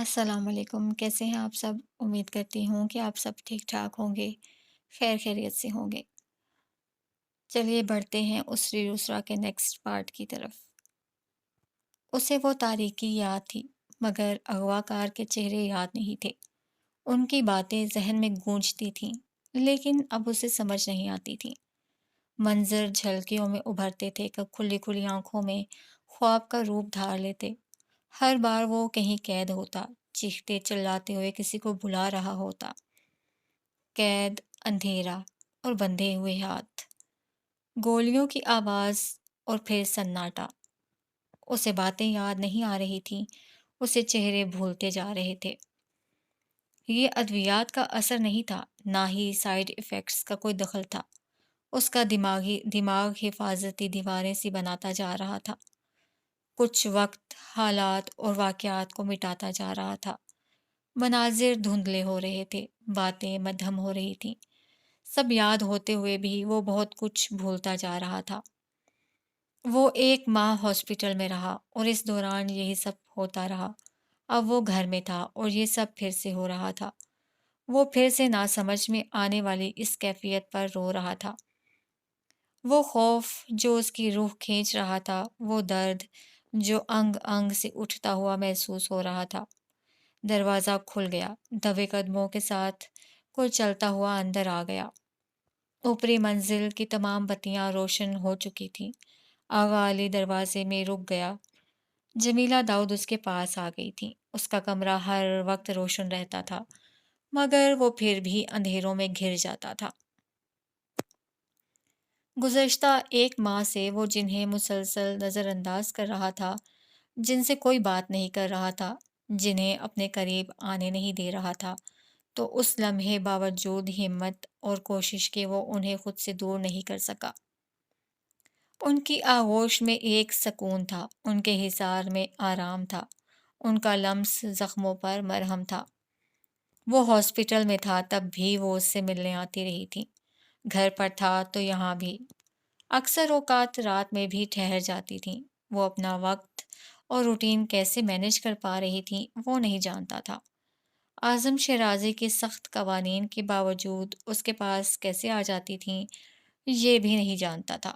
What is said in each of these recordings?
السلام علیکم، کیسے ہیں آپ سب؟ امید کرتی ہوں کہ آپ سب ٹھیک ٹھاک ہوں گے، خیر خیریت سے ہوں گے۔ چلیے بڑھتے ہیں اسری یسرا کے نیکسٹ پارٹ کی طرف۔ اسے وہ تاریکی یاد تھی، مگر اغوا کار کے چہرے یاد نہیں تھے۔ ان کی باتیں ذہن میں گونجتی تھیں، لیکن اب اسے سمجھ نہیں آتی تھیں۔ منظر جھلکیوں میں ابھرتے تھے کہ کھلی کھلی آنکھوں میں خواب کا روپ دھار لیتے۔ ہر بار وہ کہیں قید ہوتا، چیختے چلاتے ہوئے کسی کو بلا رہا ہوتا۔ قید، اندھیرا اور بندھے ہوئے ہاتھ، گولیوں کی آواز اور پھر سناٹا۔ اسے باتیں یاد نہیں آ رہی تھیں، اسے چہرے بھولتے جا رہے تھے۔ یہ ادویات کا اثر نہیں تھا، نہ ہی سائیڈ ایفیکٹس کا کوئی دخل تھا۔ اس کا دماغ حفاظتی دیواریں سی بناتا جا رہا تھا، کچھ وقت حالات اور واقعات کو مٹاتا جا رہا تھا۔ مناظر دھندلے ہو رہے تھے، باتیں مدھم ہو رہی تھیں۔ سب یاد ہوتے ہوئے بھی وہ بہت کچھ بھولتا جا رہا تھا۔ وہ 1 ماہ ہاسپٹل میں رہا اور اس دوران یہی سب ہوتا رہا۔ اب وہ گھر میں تھا اور یہ سب پھر سے ہو رہا تھا۔ وہ پھر سے ناسمجھ میں آنے والی اس کیفیت پر رو رہا تھا۔ وہ خوف جو اس کی روح کھینچ رہا تھا، وہ درد جو انگ انگ سے اٹھتا ہوا محسوس ہو رہا تھا۔ دروازہ کھل گیا، دبے قدموں کے ساتھ کوئی چلتا ہوا اندر آ گیا۔ اوپری منزل کی تمام بتیاں روشن ہو چکی تھیں۔ آغا علی دروازے میں رک گیا۔ جمیلہ داؤد اس کے پاس آ گئی تھی۔ اس کا کمرہ ہر وقت روشن رہتا تھا، مگر وہ پھر بھی اندھیروں میں گھر جاتا تھا۔ گزشتہ 1 ماہ سے وہ جنہیں مسلسل نظر انداز کر رہا تھا، جن سے کوئی بات نہیں کر رہا تھا، جنہیں اپنے قریب آنے نہیں دے رہا تھا، تو اس لمحے باوجود ہمت اور کوشش کے وہ انہیں خود سے دور نہیں کر سکا۔ ان کی آغوش میں ایک سکون تھا، ان کے حصار میں آرام تھا، ان کا لمس زخموں پر مرہم تھا۔ وہ ہاسپٹل میں تھا تب بھی وہ اس سے ملنے آتی رہی تھی، گھر پر تھا تو یہاں بھی۔ اکثر اوقات رات میں بھی ٹھہر جاتی تھیں۔ وہ اپنا وقت اور روٹین کیسے مینج کر پا رہی تھیں وہ نہیں جانتا تھا۔ اعظم شیرازی کے سخت قوانین کے باوجود اس کے پاس کیسے آ جاتی تھیں یہ بھی نہیں جانتا تھا۔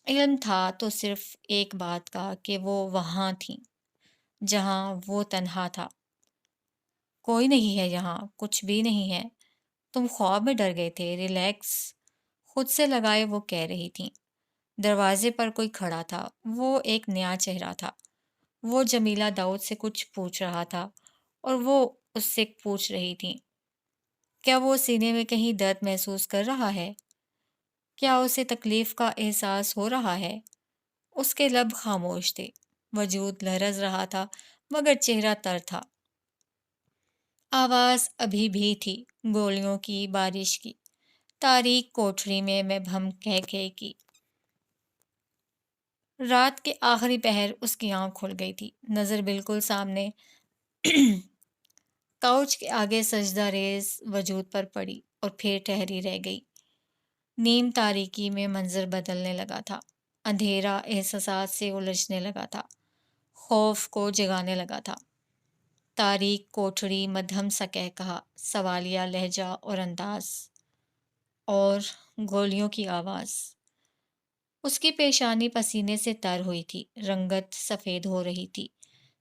علم تھا تو صرف ایک بات کا کہ وہ وہاں تھیں جہاں وہ تنہا تھا۔ کوئی نہیں ہے یہاں، کچھ بھی نہیں ہے، تم خواب میں ڈر گئے تھے، ریلیکس، خود سے لگائے وہ کہہ رہی تھیں۔ دروازے پر کوئی کھڑا تھا، وہ ایک نیا چہرہ تھا۔ وہ جمیلہ داؤد سے کچھ پوچھ رہا تھا اور وہ اس سے پوچھ رہی تھی۔ کیا وہ سینے میں کہیں درد محسوس کر رہا ہے؟ کیا اسے تکلیف کا احساس ہو رہا ہے؟ اس کے لب خاموش تھے، وجود لرز رہا تھا، مگر چہرہ تر تھا۔ آواز ابھی بھی تھی، گولیوں کی، بارش کی، تاریک کوٹھری میں بھم کہہ کہہ کی۔ رات کے آخری پہر اس کی آنکھ کھل گئی تھی، نظر بالکل سامنے کاؤچ کے آگے سجدہ ریز وجود پر پڑی اور پھر ٹھہری رہ گئی۔ نیم تاریکی میں منظر بدلنے لگا تھا، اندھیرا احساسات سے الجھنے لگا تھا، خوف کو جگانے لگا تھا۔ تاریک کوٹھڑی، مدھم سا کہا، سوالیہ لہجہ اور انداز، اور گولیوں کی آواز۔ اس کی پیشانی پسینے سے تر ہوئی تھی، رنگت سفید ہو رہی تھی،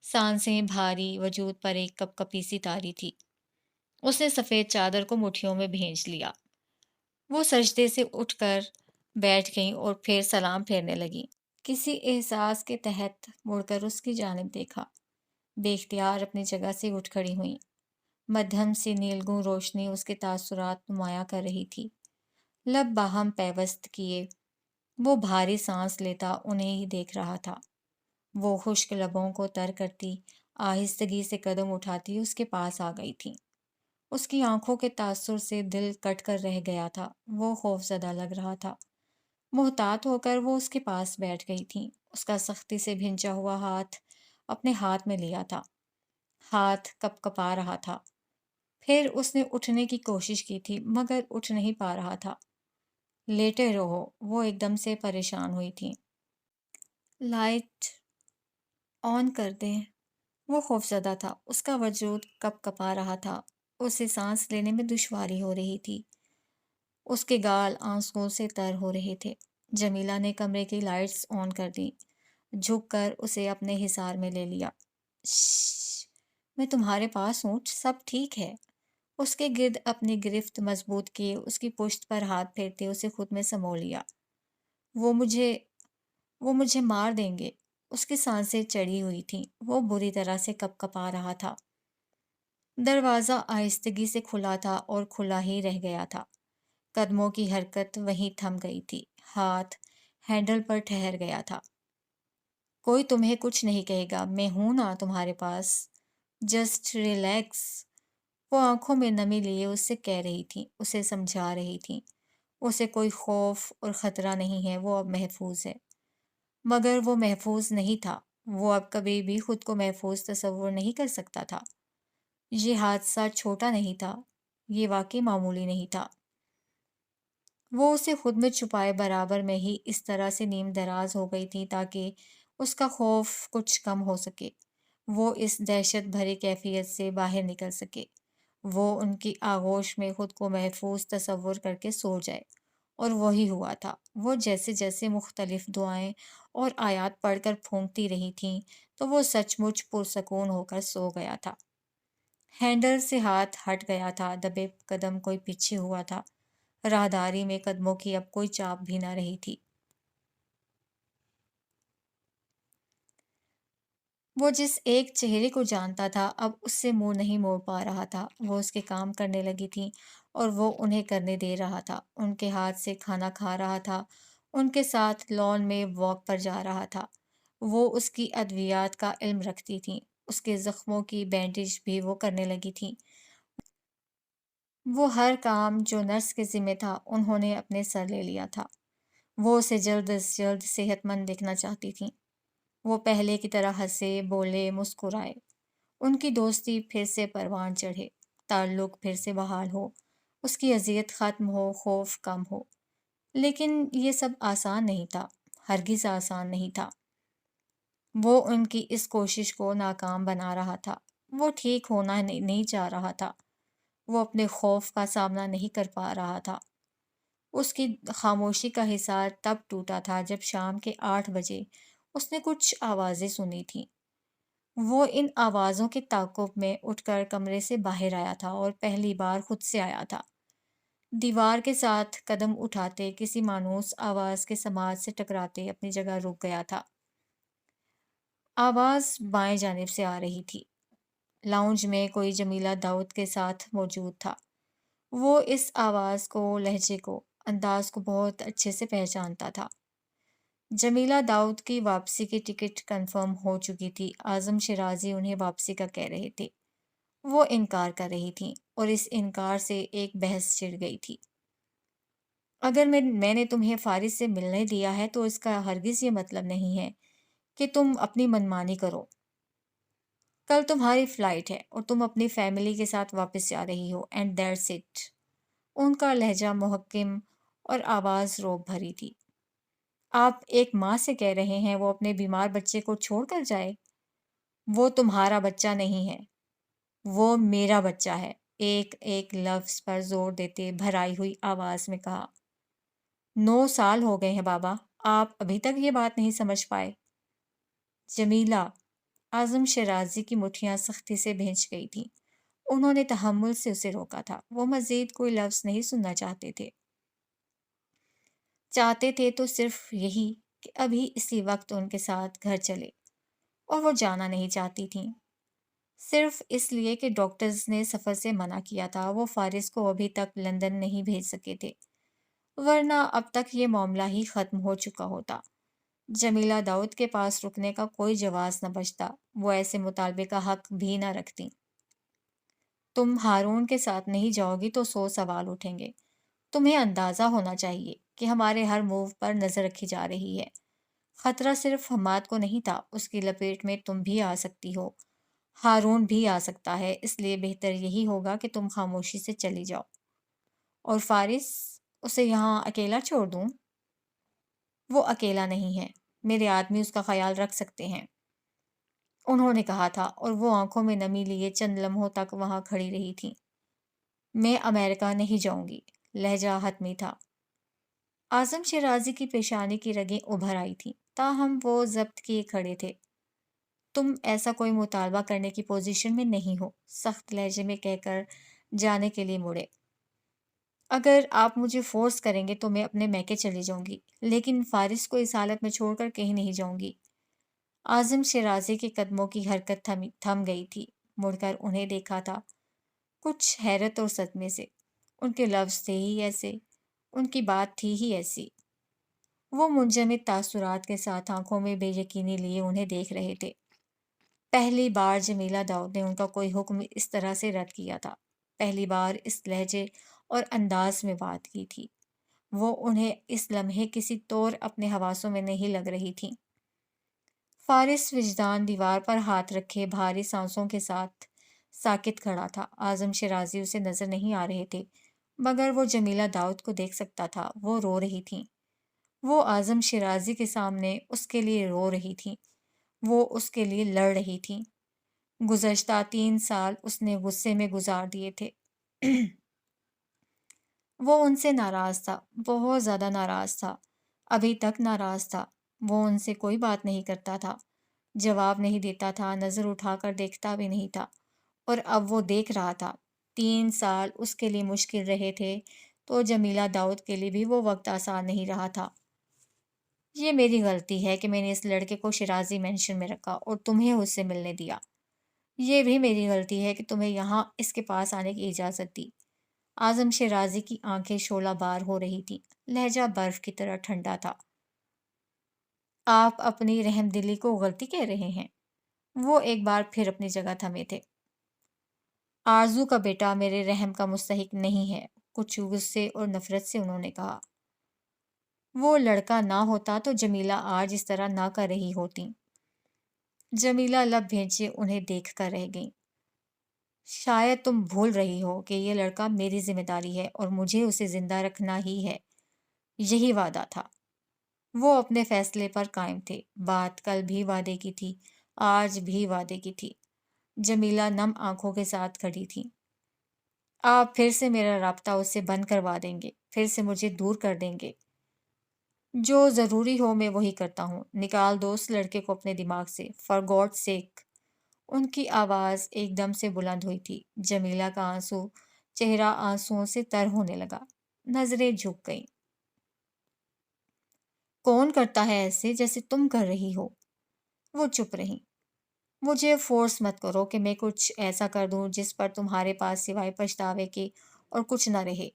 سانسیں بھاری، وجود پر ایک کپ کپی سی تاری تھی۔ اس نے سفید چادر کو مٹھیوں میں بھیج لیا۔ وہ سجدے سے اٹھ کر بیٹھ گئیں اور پھر سلام پھیرنے لگیں۔ کسی احساس کے تحت مڑ کر اس کی جانب دیکھا۔ بے اختیار اپنی جگہ سے اٹھ کھڑی ہوئیں۔ مدھم سی نیلگوں روشنی اس کے تاثرات نمایاں کر رہی تھی۔ لب باہم پیوست کیے وہ بھاری سانس لیتا انہیں ہی دیکھ رہا تھا۔ وہ خشک لبوں کو تر کرتی، آہستگی سے قدم اٹھاتی اس کے پاس آ گئی تھی۔ اس کی آنکھوں کے تاثر سے دل کٹ کر رہ گیا تھا، وہ خوف زدہ لگ رہا تھا۔ محتاط ہو کر وہ اس کے پاس بیٹھ گئی تھی، اس کا سختی سے بھینچا ہوا ہاتھ اپنے ہاتھ میں لیا تھا۔ ہاتھ کپ کپا رہا تھا۔ پھر اس نے اٹھنے کی کوشش کی تھی مگر اٹھ نہیں پا رہا تھا۔ لیٹے رہو، وہ ایک دم سے پریشان ہوئی تھی۔ لائٹ آن کر دیں، وہ خوفزدہ تھا، اس کا وجود کپ کپا رہا تھا، اسے سانس لینے میں دشواری ہو رہی تھی، اس کے گال آنسوؤں سے تر ہو رہے تھے۔ جمیلہ نے کمرے کی لائٹس آن کر دیں، جھک کر اسے اپنے حصار میں لے لیا۔ شش، میں تمہارے پاس ہوں، سب ٹھیک ہے۔ اس کے گرد اپنی گرفت مضبوط کیے اس کی پشت پر ہاتھ پھیرتے اسے خود میں سمو لیا۔ وہ مجھے وہ مجھے مار دیں گے۔ اس کی سانسیں چڑھی ہوئی تھیں، وہ بری طرح سے کپ کپا رہا تھا۔ دروازہ آہستگی سے کھلا تھا اور کھلا ہی رہ گیا تھا۔ قدموں کی حرکت وہیں تھم گئی تھی، ہاتھ ہینڈل پر ٹھہر گیا تھا۔ کوئی تمہیں کچھ نہیں کہے گا، میں ہوں نا تمہارے پاس، جسٹ ریلیکس۔ وہ آنکھوں میں نمی لیے اس سے کہہ رہی تھی، اسے سمجھا رہی تھی، اسے کوئی خوف اور خطرہ نہیں ہے، وہ اب محفوظ ہے۔ مگر وہ محفوظ نہیں تھا، وہ اب کبھی بھی خود کو محفوظ تصور نہیں کر سکتا تھا۔ یہ حادثہ چھوٹا نہیں تھا، یہ واقعی معمولی نہیں تھا۔ وہ اسے خود میں چھپائے برابر میں ہی اس طرح سے نیم دراز ہو گئی تھی تاکہ اس کا خوف کچھ کم ہو سکے، وہ اس دہشت بھری کیفیت سے باہر نکل سکے، وہ ان کی آغوش میں خود کو محفوظ تصور کر کے سو جائے۔ اور وہی ہوا تھا۔ وہ جیسے جیسے مختلف دعائیں اور آیات پڑھ کر پھونکتی رہی تھیں تو وہ سچ مچ پرسکون ہو کر سو گیا تھا۔ ہینڈل سے ہاتھ ہٹ گیا تھا، دبے قدم کوئی پیچھے ہوا تھا، راہداری میں قدموں کی اب کوئی چاپ بھی نہ رہی تھی۔ وہ جس ایک چہرے کو جانتا تھا اب اس سے منہ نہیں موڑ پا رہا تھا۔ وہ اس کے کام کرنے لگی تھی اور وہ انہیں کرنے دے رہا تھا، ان کے ہاتھ سے کھانا کھا رہا تھا، ان کے ساتھ لان میں واک پر جا رہا تھا۔ وہ اس کی ادویات کا علم رکھتی تھیں، اس کے زخموں کی بینڈیج بھی وہ کرنے لگی تھیں۔ وہ ہر کام جو نرس کے ذمہ تھا انہوں نے اپنے سر لے لیا تھا۔ وہ اسے جلد از جلد صحت مند دیکھنا چاہتی تھیں۔ وہ پہلے کی طرح ہنسے، بولے، مسکرائے، ان کی دوستی پھر سے پروان چڑھے، تعلق پھر سے بحال ہو، اس کی اذیت ختم ہو، خوف کم ہو۔ لیکن یہ سب آسان نہیں تھا، ہرگز آسان نہیں تھا۔ وہ ان کی اس کوشش کو ناکام بنا رہا تھا۔ وہ ٹھیک ہونا نہیں چاہ رہا تھا، وہ اپنے خوف کا سامنا نہیں کر پا رہا تھا۔ اس کی خاموشی کا حصار تب ٹوٹا تھا جب شام کے 8 بجے اس نے کچھ آوازیں سنی تھیں۔ وہ ان آوازوں کے تعاقب میں اٹھ کر کمرے سے باہر آیا تھا اور پہلی بار خود سے آیا تھا۔ دیوار کے ساتھ قدم اٹھاتے، کسی مانوس آواز کے سماعت سے ٹکراتے اپنی جگہ رک گیا تھا۔ آواز بائیں جانب سے آ رہی تھی۔ لاؤنج میں کوئی جمیلہ داؤد کے ساتھ موجود تھا۔ وہ اس آواز کو، لہجے کو، انداز کو بہت اچھے سے پہچانتا تھا۔ جمیلہ داؤد کی واپسی کی ٹکٹ کنفرم ہو چکی تھی، اعظم شیرازی انہیں واپسی کا کہہ رہے تھے۔ وہ انکار کر رہی تھیں اور اس انکار سے ایک بحث چھڑ گئی تھی۔ اگر میں نے تمہیں فارس سے ملنے دیا ہے تو اس کا ہرگز یہ مطلب نہیں ہے کہ تم اپنی منمانی کرو۔ کل تمہاری فلائٹ ہے اور تم اپنی فیملی کے ساتھ واپس جا رہی ہو، اینڈ دیٹس اٹ۔ ان کا لہجہ محکم اور آواز روب بھری تھی۔ آپ ایک ماں سے کہہ رہے ہیں وہ اپنے بیمار بچے کو چھوڑ کر جائے؟ وہ تمہارا بچہ نہیں ہے، وہ میرا بچہ ہے، ایک ایک لفظ پر زور دیتے بھرائی ہوئی آواز میں کہا۔ 9 سال ہو گئے ہیں بابا، آپ ابھی تک یہ بات نہیں سمجھ پائے؟ جمیلہ، اعظم شیرازی کی مٹھیاں سختی سے بھینچ گئی تھیں۔ انہوں نے تحمل سے اسے روکا تھا، وہ مزید کوئی لفظ نہیں سننا چاہتے تھے۔ چاہتے تھے تو صرف یہی کہ ابھی اسی وقت ان کے ساتھ گھر چلے، اور وہ جانا نہیں چاہتی تھیں، صرف اس لیے کہ ڈاکٹرز نے سفر سے منع کیا تھا۔ وہ فارس کو ابھی تک لندن نہیں بھیج سکے تھے، ورنہ اب تک یہ معاملہ ہی ختم ہو چکا ہوتا۔ جمیلہ داؤد کے پاس رکنے کا کوئی جواز نہ بچتا، وہ ایسے مطالبے کا حق بھی نہ رکھتیں۔ تم ہارون کے ساتھ نہیں جاؤ گی تو 100 سوال اٹھیں گے۔ تمہیں اندازہ ہونا چاہیے کہ ہمارے ہر موو پر نظر رکھی جا رہی ہے۔ خطرہ صرف حماد کو نہیں تھا، اس کی لپیٹ میں تم بھی آ سکتی ہو، ہارون بھی آ سکتا ہے، اس لیے بہتر یہی ہوگا کہ تم خاموشی سے چلی جاؤ۔ اور فارس، اسے یہاں اکیلا چھوڑ دوں؟ وہ اکیلا نہیں ہے، میرے آدمی اس کا خیال رکھ سکتے ہیں۔ انہوں نے کہا تھا، اور وہ آنکھوں میں نمی لیے چند لمحوں تک وہاں کھڑی رہی تھی۔ میں امریکہ نہیں جاؤں گی، لہجہ حتمی تھا۔ اعظم شیرازی کی پیشانی کی رگیں ابھر آئی تھیں، تاہم وہ ضبط کیے کھڑے تھے۔ تم ایسا کوئی مطالبہ کرنے کی پوزیشن میں نہیں ہو، سخت لہجے میں کہہ کر جانے کے لیے مڑے۔ اگر آپ مجھے فورس کریں گے تو میں اپنے میکے چلی جاؤں گی، لیکن فارس کو اس حالت میں چھوڑ کر کہیں نہیں جاؤں گی۔ اعظم شیرازی کے قدموں کی حرکت تھم گئی تھی، مڑ کر انہیں دیکھا تھا، کچھ حیرت اور صدمے سے۔ ان کے لفظ تھے ہی ایسے، ان کی بات تھی ہی ایسی۔ وہ منجمد تاثرات کے ساتھ آنکھوں میں بے یقینی لیے انہیں دیکھ رہے تھے۔ پہلی بار جمیلہ داؤد نے ان کا کوئی حکم اس طرح سے رد کیا تھا، پہلی بار اس لہجے اور انداز میں بات کی تھی۔ وہ انہیں اس لمحے کسی طور اپنے حواسوں میں نہیں لگ رہی تھیں۔ فارس وجدان دیوار پر ہاتھ رکھے بھاری سانسوں کے ساتھ ساکت کھڑا تھا۔ اعظم شیرازی اسے نظر نہیں آ رہے تھے، مگر وہ جمیلہ داؤد کو دیکھ سکتا تھا۔ وہ رو رہی تھیں، وہ اعظم شیرازی کے سامنے اس کے لیے رو رہی تھیں، وہ اس کے لیے لڑ رہی تھیں۔ گزشتہ 3 سال اس نے غصے میں گزار دیے تھے۔ وہ ان سے ناراض تھا، بہت زیادہ ناراض تھا، ابھی تک ناراض تھا۔ وہ ان سے کوئی بات نہیں کرتا تھا، جواب نہیں دیتا تھا، نظر اٹھا کر دیکھتا بھی نہیں تھا، اور اب وہ دیکھ رہا تھا۔ 3 سال اس کے لیے مشکل رہے تھے، تو جمیلہ داؤد کے لیے بھی وہ وقت آسان نہیں رہا تھا۔ یہ میری غلطی ہے کہ میں نے اس لڑکے کو شیرازی مینشن میں رکھا اور تمہیں اس سے ملنے دیا۔ یہ بھی میری غلطی ہے کہ تمہیں یہاں اس کے پاس آنے کی اجازت دی۔ اعظم شیرازی کی آنکھیں شعلہ بار ہو رہی تھیں، لہجہ برف کی طرح ٹھنڈا تھا۔ آپ اپنی رحم دلی کو غلطی کہہ رہے ہیں؟ وہ ایک بار پھر اپنی جگہ تھمے تھے۔ آرزو کا بیٹا میرے رحم کا مستحق نہیں ہے، کچھ غصے اور نفرت سے انہوں نے کہا۔ وہ لڑکا نہ ہوتا تو جمیلہ آج اس طرح نہ کر رہی ہوتی۔ جمیلہ لب بھینچے انہیں دیکھ کر رہ گئیں۔ شاید تم بھول رہی ہو کہ یہ لڑکا میری ذمہ داری ہے اور مجھے اسے زندہ رکھنا ہی ہے، یہی وعدہ تھا۔ وہ اپنے فیصلے پر قائم تھے، بات کل بھی وعدے کی تھی، آج بھی وعدے کی تھی۔ جمیلہ نم آنکھوں کے ساتھ کھڑی تھی۔ آپ پھر سے میرا رابطہ اس سے بند کروا دیں گے، پھر سے مجھے دور کر دیں گے۔ جو ضروری ہو میں وہی کرتا ہوں، نکال دو اس لڑکے کو اپنے دماغ سے، فار گاڈ سیک۔ ان کی آواز ایک دم سے بلند ہوئی تھی۔ جمیلہ کا چہرہ آنسوؤں سے تر ہونے لگا، نظریں جھک گئیں۔ کون کرتا ہے ایسے جیسے تم کر رہی ہو؟ وہ چپ رہیں۔ مجھے فورس مت کرو کہ میں کچھ ایسا کر دوں جس پر تمہارے پاس سوائے پچھتاوے کے اور کچھ نہ رہے۔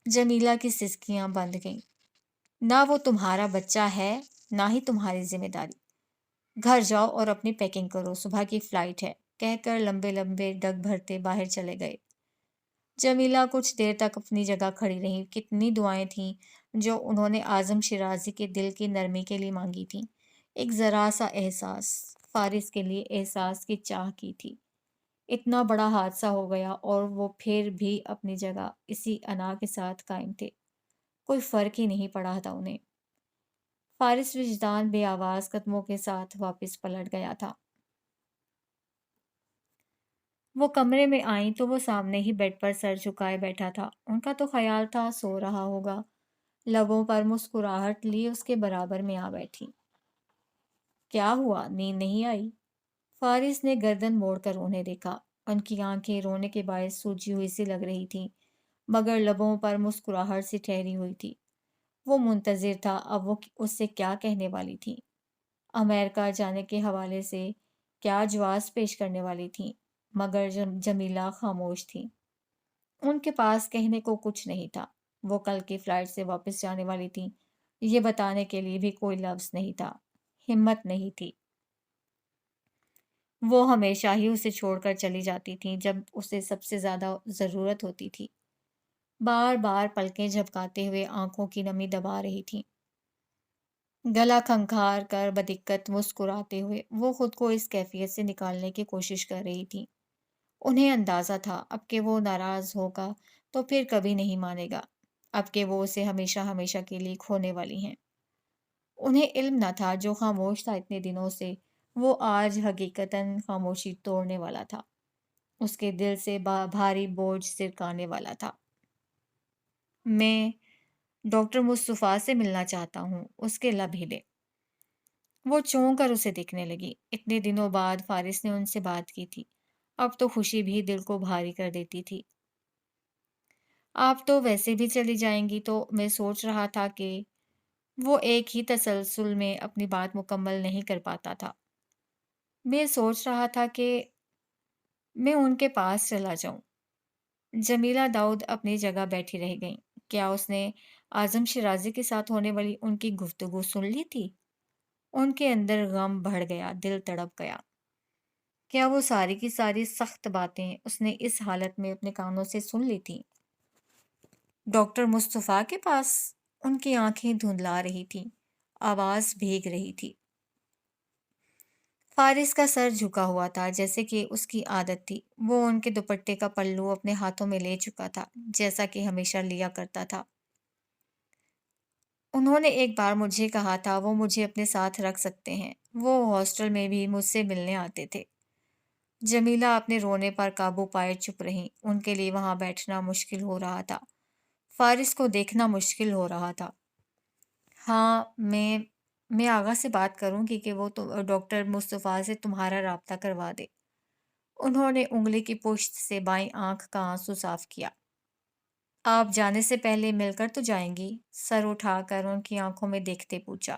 جمیلہ کی سسکیاں بند گئیں۔ نہ وہ تمہارا بچہ ہے، نہ ہی تمہاری ذمہ داری۔ گھر جاؤ اور اپنی پیکنگ کرو، صبح کی فلائٹ ہے، کہہ کر لمبے لمبے ڈگ بھرتے باہر چلے گئے۔ جمیلہ کچھ دیر تک اپنی جگہ کھڑی رہی۔ کتنی دعائیں تھیں جو انہوں نے اعظم شیرازی کے دل کی نرمی کے لیے مانگی تھیں۔ ایک ذرا سا احساس، فارس کے لیے احساس کی چاہ کی تھی۔ اتنا بڑا حادثہ ہو گیا اور وہ پھر بھی اپنی جگہ اسی انا کے ساتھ قائم تھے، کوئی فرق ہی نہیں پڑا تھا انہیں۔ فارس وجدان بے آواز قدموں کے ساتھ واپس پلٹ گیا تھا۔ وہ کمرے میں آئیں تو وہ سامنے ہی بیڈ پر سر جھکائے بیٹھا تھا۔ ان کا تو خیال تھا سو رہا ہوگا۔ لبوں پر مسکراہٹ لی اس کے برابر میں آ بیٹھی۔ کیا ہوا، نیند نہیں آئی؟ فارس نے گردن موڑ کر انہیں دیکھا۔ ان کی آنکھیں رونے کے باعث سوجی ہوئی سی لگ رہی تھیں، مگر لبوں پر مسکراہٹ سی ٹھہری ہوئی تھی۔ وہ منتظر تھا اب وہ اس سے کیا کہنے والی تھی۔ امریکہ جانے کے حوالے سے کیا جواز پیش کرنے والی تھیں، مگر جمیلہ خاموش تھی۔ ان کے پاس کہنے کو کچھ نہیں تھا۔ وہ کل کی فلائٹ سے واپس جانے والی تھیں، یہ بتانے کے لیے بھی کوئی لفظ نہیں تھا، ہمت نہیں تھی۔ وہ ہمیشہ ہی اسے چھوڑ کر چلی جاتی تھیں جب اسے سب سے زیادہ ضرورت ہوتی تھی۔ بار بار پلکیں جھپکاتے ہوئے آنکھوں کی نمی دبا رہی تھیں۔ گلا کھنکھار کر بدقت مسکراتے ہوئے وہ خود کو اس کیفیت سے نکالنے کی کوشش کر رہی تھی۔ انہیں اندازہ تھا اب کہ وہ ناراض ہوگا تو پھر کبھی نہیں مانے گا، اب کہ وہ اسے ہمیشہ ہمیشہ کے لیے کھونے والی ہیں۔ انہیں علم نہ تھا جو خاموش تھا اتنے دنوں سے، وہ آج حقیقتاً خاموشی توڑنے والا تھا، اس کے دل سے بھاری بوجھ سرکانے والا تھا۔ میں ڈاکٹر مصطفیٰ سے ملنا چاہتا ہوں، اس کے لب ہلے۔ وہ چونک کر اسے دیکھنے لگی۔ اتنے دنوں بعد فارس نے ان سے بات کی تھی، اب تو خوشی بھی دل کو بھاری کر دیتی تھی۔ آپ تو ویسے بھی چلی جائیں گی، تو میں سوچ رہا تھا کہ وہ ایک ہی تسلسل میں اپنی بات مکمل نہیں کر پاتا تھا۔ میں سوچ رہا تھا کہ میں ان کے پاس چلا جاؤں۔ جمیلہ داؤد اپنی جگہ بیٹھی رہ گئیں۔ کیا اس نے اعظم شیرازی کے ساتھ ہونے والی ان کی گفتگو سن لی تھی؟ ان کے اندر غم بڑھ گیا، دل تڑپ گیا۔ کیا وہ ساری کی ساری سخت باتیں اس نے اس حالت میں اپنے کانوں سے سن لی تھیں؟ ڈاکٹر مصطفیٰ کے پاس؟ ان کی آنکھیں دھندلا رہی تھیں، آواز بھیگ رہی تھی۔ فارس کا سر جھکا ہوا تھا جیسے کہ اس کی عادت تھی۔ وہ ان کے دوپٹے کا پلو اپنے ہاتھوں میں لے چکا تھا، جیسا کہ ہمیشہ لیا کرتا تھا۔ انہوں نے ایک بار مجھے کہا تھا وہ مجھے اپنے ساتھ رکھ سکتے ہیں۔ وہ ہاسٹل میں بھی مجھ سے ملنے آتے تھے۔ جمیلہ اپنے رونے پر قابو پائے چپ رہیں۔ ان کے لیے وہاں بیٹھنا مشکل ہو رہا تھا، فارس کو دیکھنا مشکل ہو رہا تھا۔ ہاں، میں آغا سے بات کروں گی کہ وہ ڈاکٹر مصطفیٰ سے تمہارا رابطہ کروا دے۔ انہوں نے انگلی کی پشت سے بائیں آنکھ کا آنسو صاف کیا۔ آپ جانے سے پہلے مل کر تو جائیں گی؟ سر اٹھا کر ان کی آنکھوں میں دیکھتے پوچھا۔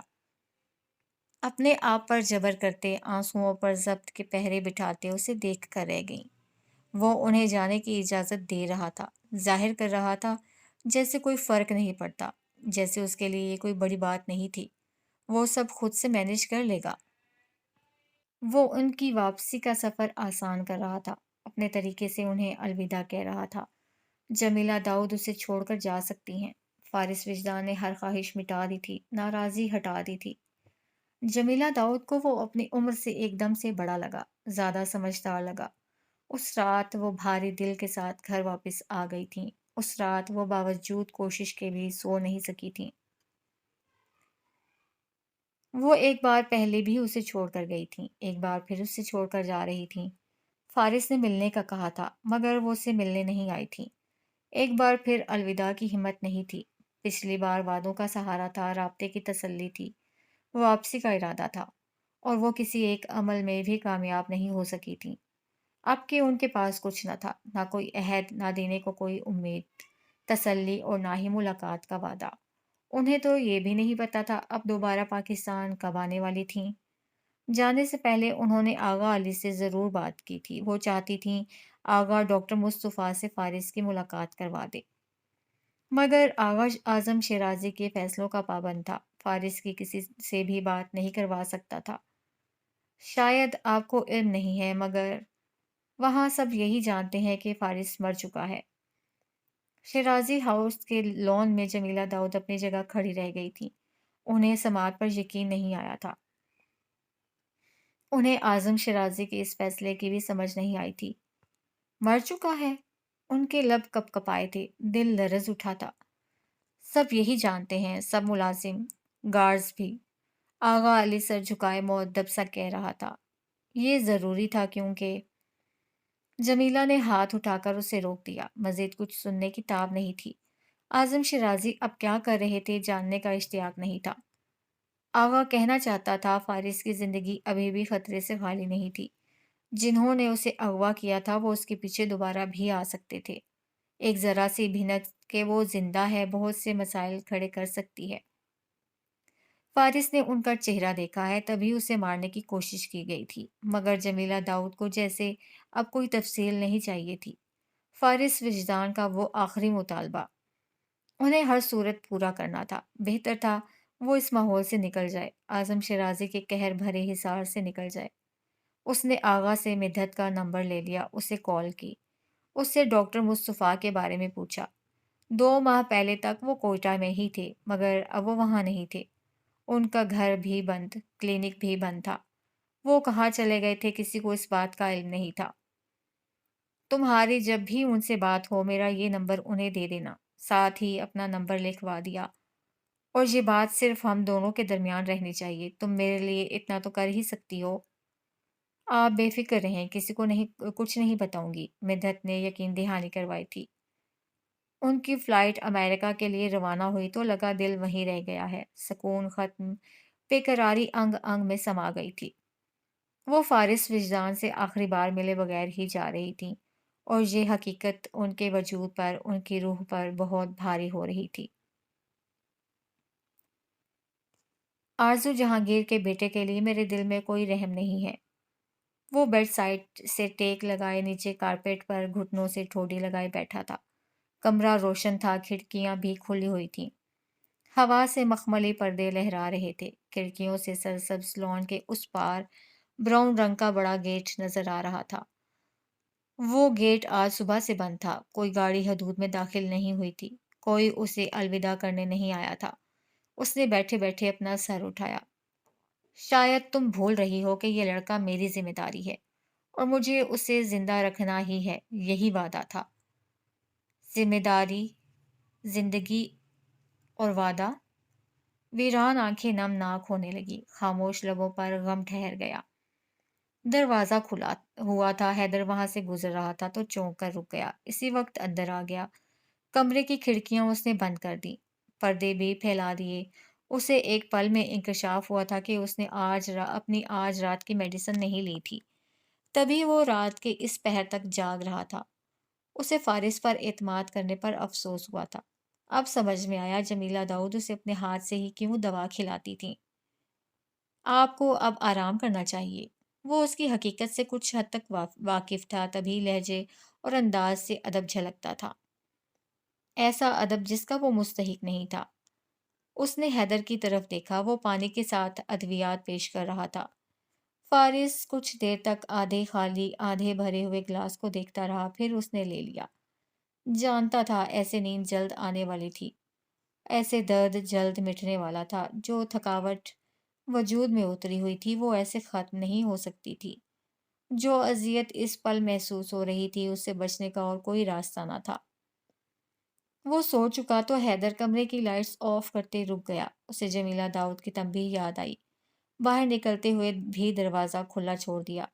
اپنے آپ پر جبر کرتے، آنسوؤں پر ضبط کے پہرے بٹھاتے اسے دیکھ کر رہ گئیں۔ وہ انہیں جانے کی اجازت دے رہا تھا، ظاہر کر رہا تھا جیسے کوئی فرق نہیں پڑتا، جیسے اس کے لیے یہ کوئی بڑی بات نہیں تھی، وہ سب خود سے مینج کر لے گا۔ وہ ان کی واپسی کا سفر آسان کر رہا تھا، اپنے طریقے سے انہیں الوداع کہہ رہا تھا۔ جمیلہ داؤد اسے چھوڑ کر جا سکتی ہیں۔ فارس وجدان نے ہر خواہش مٹا دی تھی، ناراضی ہٹا دی تھی۔ جمیلہ داؤد کو وہ اپنی عمر سے ایک دم سے بڑا لگا، زیادہ سمجھدار لگا۔ اس رات وہ بھاری دل کے ساتھ گھر واپس آ گئی تھیں۔ اس رات وہ باوجود کوشش کے بھی سو نہیں سکی تھیں۔ وہ ایک بار پہلے بھی اسے چھوڑ کر گئی تھیں، ایک بار پھر اسے چھوڑ کر جا رہی تھیں۔ فارس نے ملنے کا کہا تھا، مگر وہ اسے ملنے نہیں آئی تھیں۔ ایک بار پھر الوداع کی ہمت نہیں تھی۔ پچھلی بار وعدوں کا سہارا تھا، رابطے کی تسلی تھی، واپسی کا ارادہ تھا، اور وہ کسی ایک عمل میں بھی کامیاب نہیں ہو سکی تھیں۔ اب کہ ان کے پاس کچھ نہ تھا، نہ کوئی عہد، نہ دینے کو کوئی امید، تسلی، اور نہ ہی ملاقات کا وعدہ۔ انہیں تو یہ بھی نہیں پتا تھا اب دوبارہ پاکستان کب آنے والی تھیں۔ جانے سے پہلے انہوں نے آغا علی سے ضرور بات کی تھی۔ وہ چاہتی تھیں آغا ڈاکٹر مصطفیٰ سے فارس کی ملاقات کروا دے، مگر آغا اعظم شیرازی کے فیصلوں کا پابند تھا، فارس کی کسی سے بھی بات نہیں کروا سکتا تھا۔ شاید آپ کو علم نہیں ہے، مگر وہاں سب یہی جانتے ہیں کہ فارس مر چکا ہے۔ شیرازی ہاؤس کے لان میں جمیلہ داؤد اپنی جگہ کھڑی رہ گئی تھی۔ انہیں سماعت پر یقین نہیں آیا تھا۔ انہیں اعظم شیرازی کے اس فیصلے کی بھی سمجھ نہیں آئی تھی۔ مر چکا ہے؟ ان کے لب کپ کپائے تھے، دل لرز اٹھا تھا۔ سب یہی جانتے ہیں، سب ملازم، گارڈز بھی۔ آغا علی سر جھکائے مؤدب سا کہہ رہا تھا۔ یہ ضروری تھا کیونکہ جمیلہ نے ہاتھ اٹھا کر اسے روک دیا۔ مزید کچھ سننے کی تاب نہیں تھی۔ اعظم شیرازی اب کیا کر رہے تھے جاننے کا اشتیاق نہیں تھا۔ آغا کہنا چاہتا تھا فارس کی زندگی ابھی بھی خطرے سے خالی نہیں تھی۔ جنہوں نے اسے اغوا کیا تھا وہ اس کے پیچھے دوبارہ بھی آ سکتے تھے۔ ایک ذرا سی بھنک کہ وہ زندہ ہے بہت سے مسائل کھڑے کر سکتی ہے۔ فارس نے ان کا چہرہ دیکھا ہے، تبھی اسے مارنے کی کوشش کی گئی تھی، مگر جمیلہ داؤد کو جیسے اب کوئی تفصیل نہیں چاہیے تھی۔ فارس وجدان کا وہ آخری مطالبہ انہیں ہر صورت پورا کرنا تھا۔ بہتر تھا وہ اس ماحول سے نکل جائے، اعظم شیرازی کے قہر بھرے حصار سے نکل جائے۔ اس نے آغا سے مدحت کا نمبر لے لیا، اسے کال کی، اس سے ڈاکٹر مصطفیٰ کے بارے میں پوچھا۔ 2 ماہ پہلے تک وہ کوئٹہ میں ہی تھے، مگر اب وہ وہاں نہیں تھے۔ ان کا گھر بھی بند، کلینک بھی بند تھا۔ وہ کہاں چلے گئے تھے کسی کو اس بات کا علم نہیں تھا۔ تمہاری جب بھی ان سے بات ہو میرا یہ نمبر انہیں دے دینا۔ ساتھ ہی اپنا نمبر لکھوا دیا۔ اور یہ بات صرف ہم دونوں کے درمیان رہنی چاہیے، تم میرے لیے اتنا تو کر ہی سکتی ہو۔ آپ بے فکر رہیں، کسی کو نہیں کچھ نہیں بتاؤں گی، مدحت نے یقین دہانی کروائی تھی۔ ان کی فلائٹ امریکہ کے لیے روانہ ہوئی تو لگا دل وہیں رہ گیا ہے، سکون ختم، بے قراری انگ انگ میں سما گئی تھی۔ وہ فارس وجدان سے آخری بار ملے بغیر ہی جا رہی تھیں، اور یہ حقیقت ان کے وجود پر، ان کی روح پر بہت بھاری ہو رہی تھی۔ آرزو جہانگیر کے بیٹے کے لیے میرے دل میں کوئی رحم نہیں ہے۔ وہ بیڈ سائڈ سے ٹیک لگائے نیچے کارپیٹ پر گھٹنوں سے ٹھوڈی لگائے بیٹھا تھا۔ کمرہ روشن تھا، کھڑکیاں بھی کھلی ہوئی تھیں۔ ہوا سے مخملی پردے لہرا رہے تھے۔ کھڑکیوں سے سرسبز لان کے اس پار براؤن رنگ کا بڑا گیٹ نظر آ رہا تھا۔ وہ گیٹ آج صبح سے بند تھا۔ کوئی گاڑی حدود میں داخل نہیں ہوئی تھی۔ کوئی اسے الوداع کرنے نہیں آیا تھا۔ اس نے بیٹھے بیٹھے اپنا سر اٹھایا۔ شاید تم بھول رہی ہو کہ یہ لڑکا میری ذمہ داری ہے اور مجھے اسے زندہ رکھنا ہی ہے، یہی وعدہ تھا۔ ذمہ داری، زندگی اور وعدہ۔ ویران آنکھیں نم ناک ہونے لگی، خاموش لبوں پر غم ٹھہر گیا۔ دروازہ کھلا ہوا تھا، حیدر وہاں سے گزر رہا تھا تو چونک کر رک گیا۔ اسی وقت اندر آ گیا۔ کمرے کی کھڑکیاں اس نے بند کر دی، پردے بھی پھیلا دیے۔ اسے ایک پل میں انکشاف ہوا تھا کہ اس نے اپنی آج رات کی میڈیسن نہیں لی تھی، تبھی وہ رات کے اس پہر تک جاگ رہا تھا۔ اسے فارس پر اعتماد کرنے پر افسوس ہوا تھا۔ اب سمجھ میں آیا جمیلہ داؤد اسے اپنے ہاتھ سے ہی کیوں دوا کھلاتی تھیں۔ آپ کو اب آرام کرنا چاہیے۔ وہ اس کی حقیقت سے کچھ حد تک واقف تھا، تبھی لہجے اور انداز سے ادب جھلکتا تھا، ایسا ادب جس کا وہ مستحق نہیں تھا۔ اس نے حیدر کی طرف دیکھا، وہ پانی کے ساتھ ادویات پیش کر رہا تھا۔ فارس کچھ دیر تک آدھے خالی آدھے بھرے ہوئے گلاس کو دیکھتا رہا، پھر اس نے لے لیا۔ جانتا تھا ایسے نیند جلد آنے والی تھی، ایسے درد جلد مٹنے والا تھا۔ جو تھکاوٹ وجود میں اتری ہوئی تھی وہ ایسے ختم نہیں ہو سکتی تھی۔ جو اذیت اس پل محسوس ہو رہی تھی اس سے بچنے کا اور کوئی راستہ نہ تھا۔ وہ سو چکا تو حیدر کمرے کی لائٹس آف کرتے رک گیا۔ اسے جمیلہ داؤد کی تنبیہ یاد آئی۔ باہر نکلتے ہوئے بھی دروازہ کھلا چھوڑ دیا۔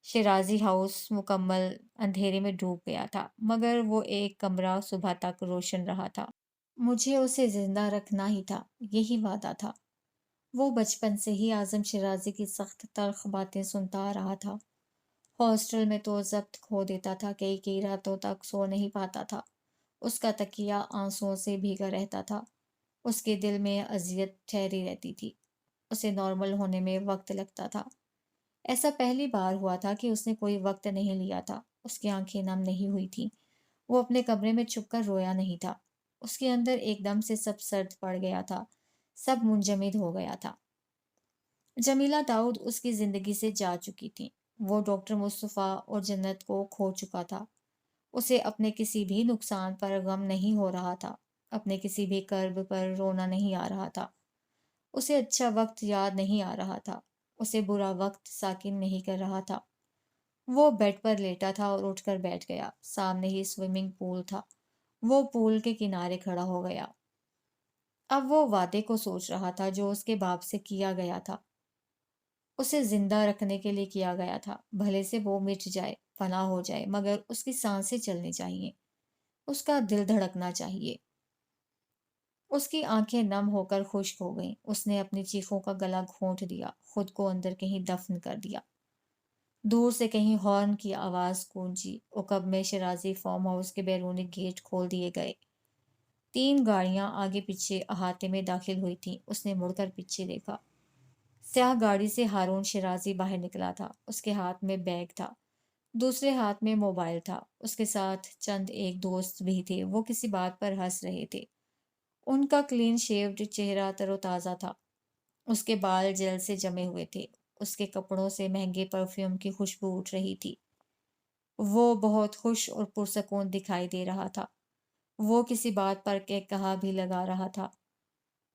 شیرازی ہاؤس مکمل اندھیرے میں ڈوب گیا تھا، مگر وہ ایک کمرہ صبح تک روشن رہا تھا۔ مجھے اسے زندہ رکھنا ہی تھا، یہی وعدہ تھا۔ وہ بچپن سے ہی اعظم شیرازی کی سخت تلخ باتیں سنتا آ رہا تھا۔ ہاسٹل میں تو ضبط کھو دیتا تھا، کئی کئی راتوں تک سو نہیں پاتا تھا۔ اس کا تکیہ آنسوؤں سے بھیگا رہتا تھا۔ اس کے دل میں اذیت ٹھہری رہتی تھی۔ اسے نارمل ہونے میں وقت لگتا تھا۔ ایسا پہلی بار ہوا تھا کہ اس نے کوئی وقت نہیں لیا تھا۔ اس کی آنکھیں نم نہیں ہوئی تھیں۔ وہ اپنے کمرے میں چھپ کر رویا نہیں تھا۔ اس کے اندر ایک دم سے سب سرد پڑ گیا تھا، سب منجمد ہو گیا تھا۔ جمیلہ داؤد اس کی زندگی سے جا چکی تھی۔ وہ ڈاکٹر مصطفیٰ اور جنت کو کھو چکا تھا۔ اسے اپنے کسی بھی نقصان پر غم نہیں ہو رہا تھا، اپنے کسی بھی کرب پر رونا نہیں آ رہا تھا۔ اسے اچھا وقت یاد نہیں آ رہا تھا، اسے برا وقت ساکن نہیں کر رہا تھا۔ وہ بیڈ پر لیٹا تھا اور اٹھ کر بیٹھ گیا۔ سامنے ہی سوئمنگ پول تھا۔ وہ پول کے کنارے کھڑا ہو گیا۔ اب وہ وعدے کو سوچ رہا تھا جو اس کے باپ سے کیا گیا تھا، اسے زندہ رکھنے کے لیے کیا گیا تھا۔ بھلے سے وہ مٹ جائے، فنا ہو جائے، مگر اس کی سانسیں چلنی چاہیے، اس کا دل دھڑکنا چاہیے۔ اس کی آنکھیں نم ہو کر خشک ہو گئیں۔ اس نے اپنی چیخوں کا گلا گھونٹ دیا، خود کو اندر کہیں دفن کر دیا۔ دور سے کہیں ہارن کی آواز گونجی۔ عقب میں شیرازی فارم ہاؤس کے بیرونی گیٹ کھول دیے گئے۔ 3 گاڑیاں آگے پیچھے احاطے میں داخل ہوئی تھیں۔ اس نے مڑ کر پیچھے دیکھا۔ سیاہ گاڑی سے ہارون شیرازی باہر نکلا تھا۔ اس کے ہاتھ میں بیگ تھا، دوسرے ہاتھ میں موبائل تھا۔ اس کے ساتھ چند ایک دوست بھی تھے، وہ کسی بات پر ہنس رہے تھے۔ ان کا کلین شیوڈ چہرہ تر و تازہ تھا۔ اس کے بال جیل سے جمے ہوئے تھے۔ اس کے کپڑوں سے مہنگے پرفیوم کی خوشبو اٹھ رہی تھی۔ وہ بہت خوش اور پرسکون دکھائی دے رہا تھا۔ وہ کسی بات پر کہا بھی لگا رہا تھا۔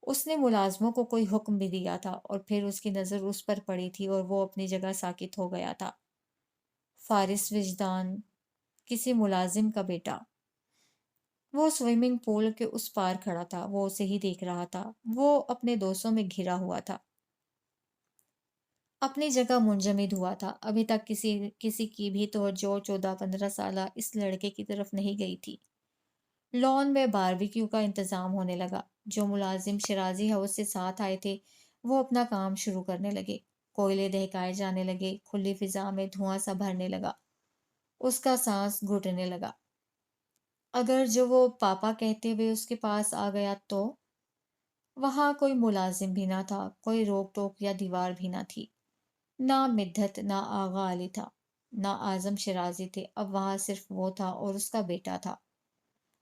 اس نے ملازموں کو کوئی حکم بھی دیا تھا اور پھر اس کی نظر اس پر پڑی تھی اور وہ اپنی جگہ ساکت ہو گیا تھا۔ فارس وجدان، کسی ملازم کا بیٹا۔ وہ سوئمنگ پول کے اس پار کھڑا تھا، وہ اسے ہی دیکھ رہا تھا۔ وہ اپنے دوستوں میں گھرا ہوا تھا۔ اپنی جگہ منجمد ہوا تھا۔ ابھی تک کسی کسی کی بھی توجہ 14-15 سالہ اس لڑکے کی طرف نہیں گئی تھی۔ لان میں باربیکیو کا انتظام ہونے لگا۔ جو ملازم شرازی ہاؤس سے ساتھ آئے تھے وہ اپنا کام شروع کرنے لگے۔ کوئلے دہکائے جانے لگے، کھلی فضا میں دھواں سا بھرنے لگا، اس کا سانس گھٹنے لگا۔ اگر جو وہ پاپا کہتے ہوئے اس کے پاس آ گیا تو؟ وہاں کوئی ملازم بھی نہ تھا، کوئی روک ٹوک یا دیوار بھی نہ تھی۔ نہ مدحت، نہ آغا علی تھا، نہ اعظم شرازی تھے۔ اب وہاں صرف وہ تھا اور اس کا بیٹا تھا۔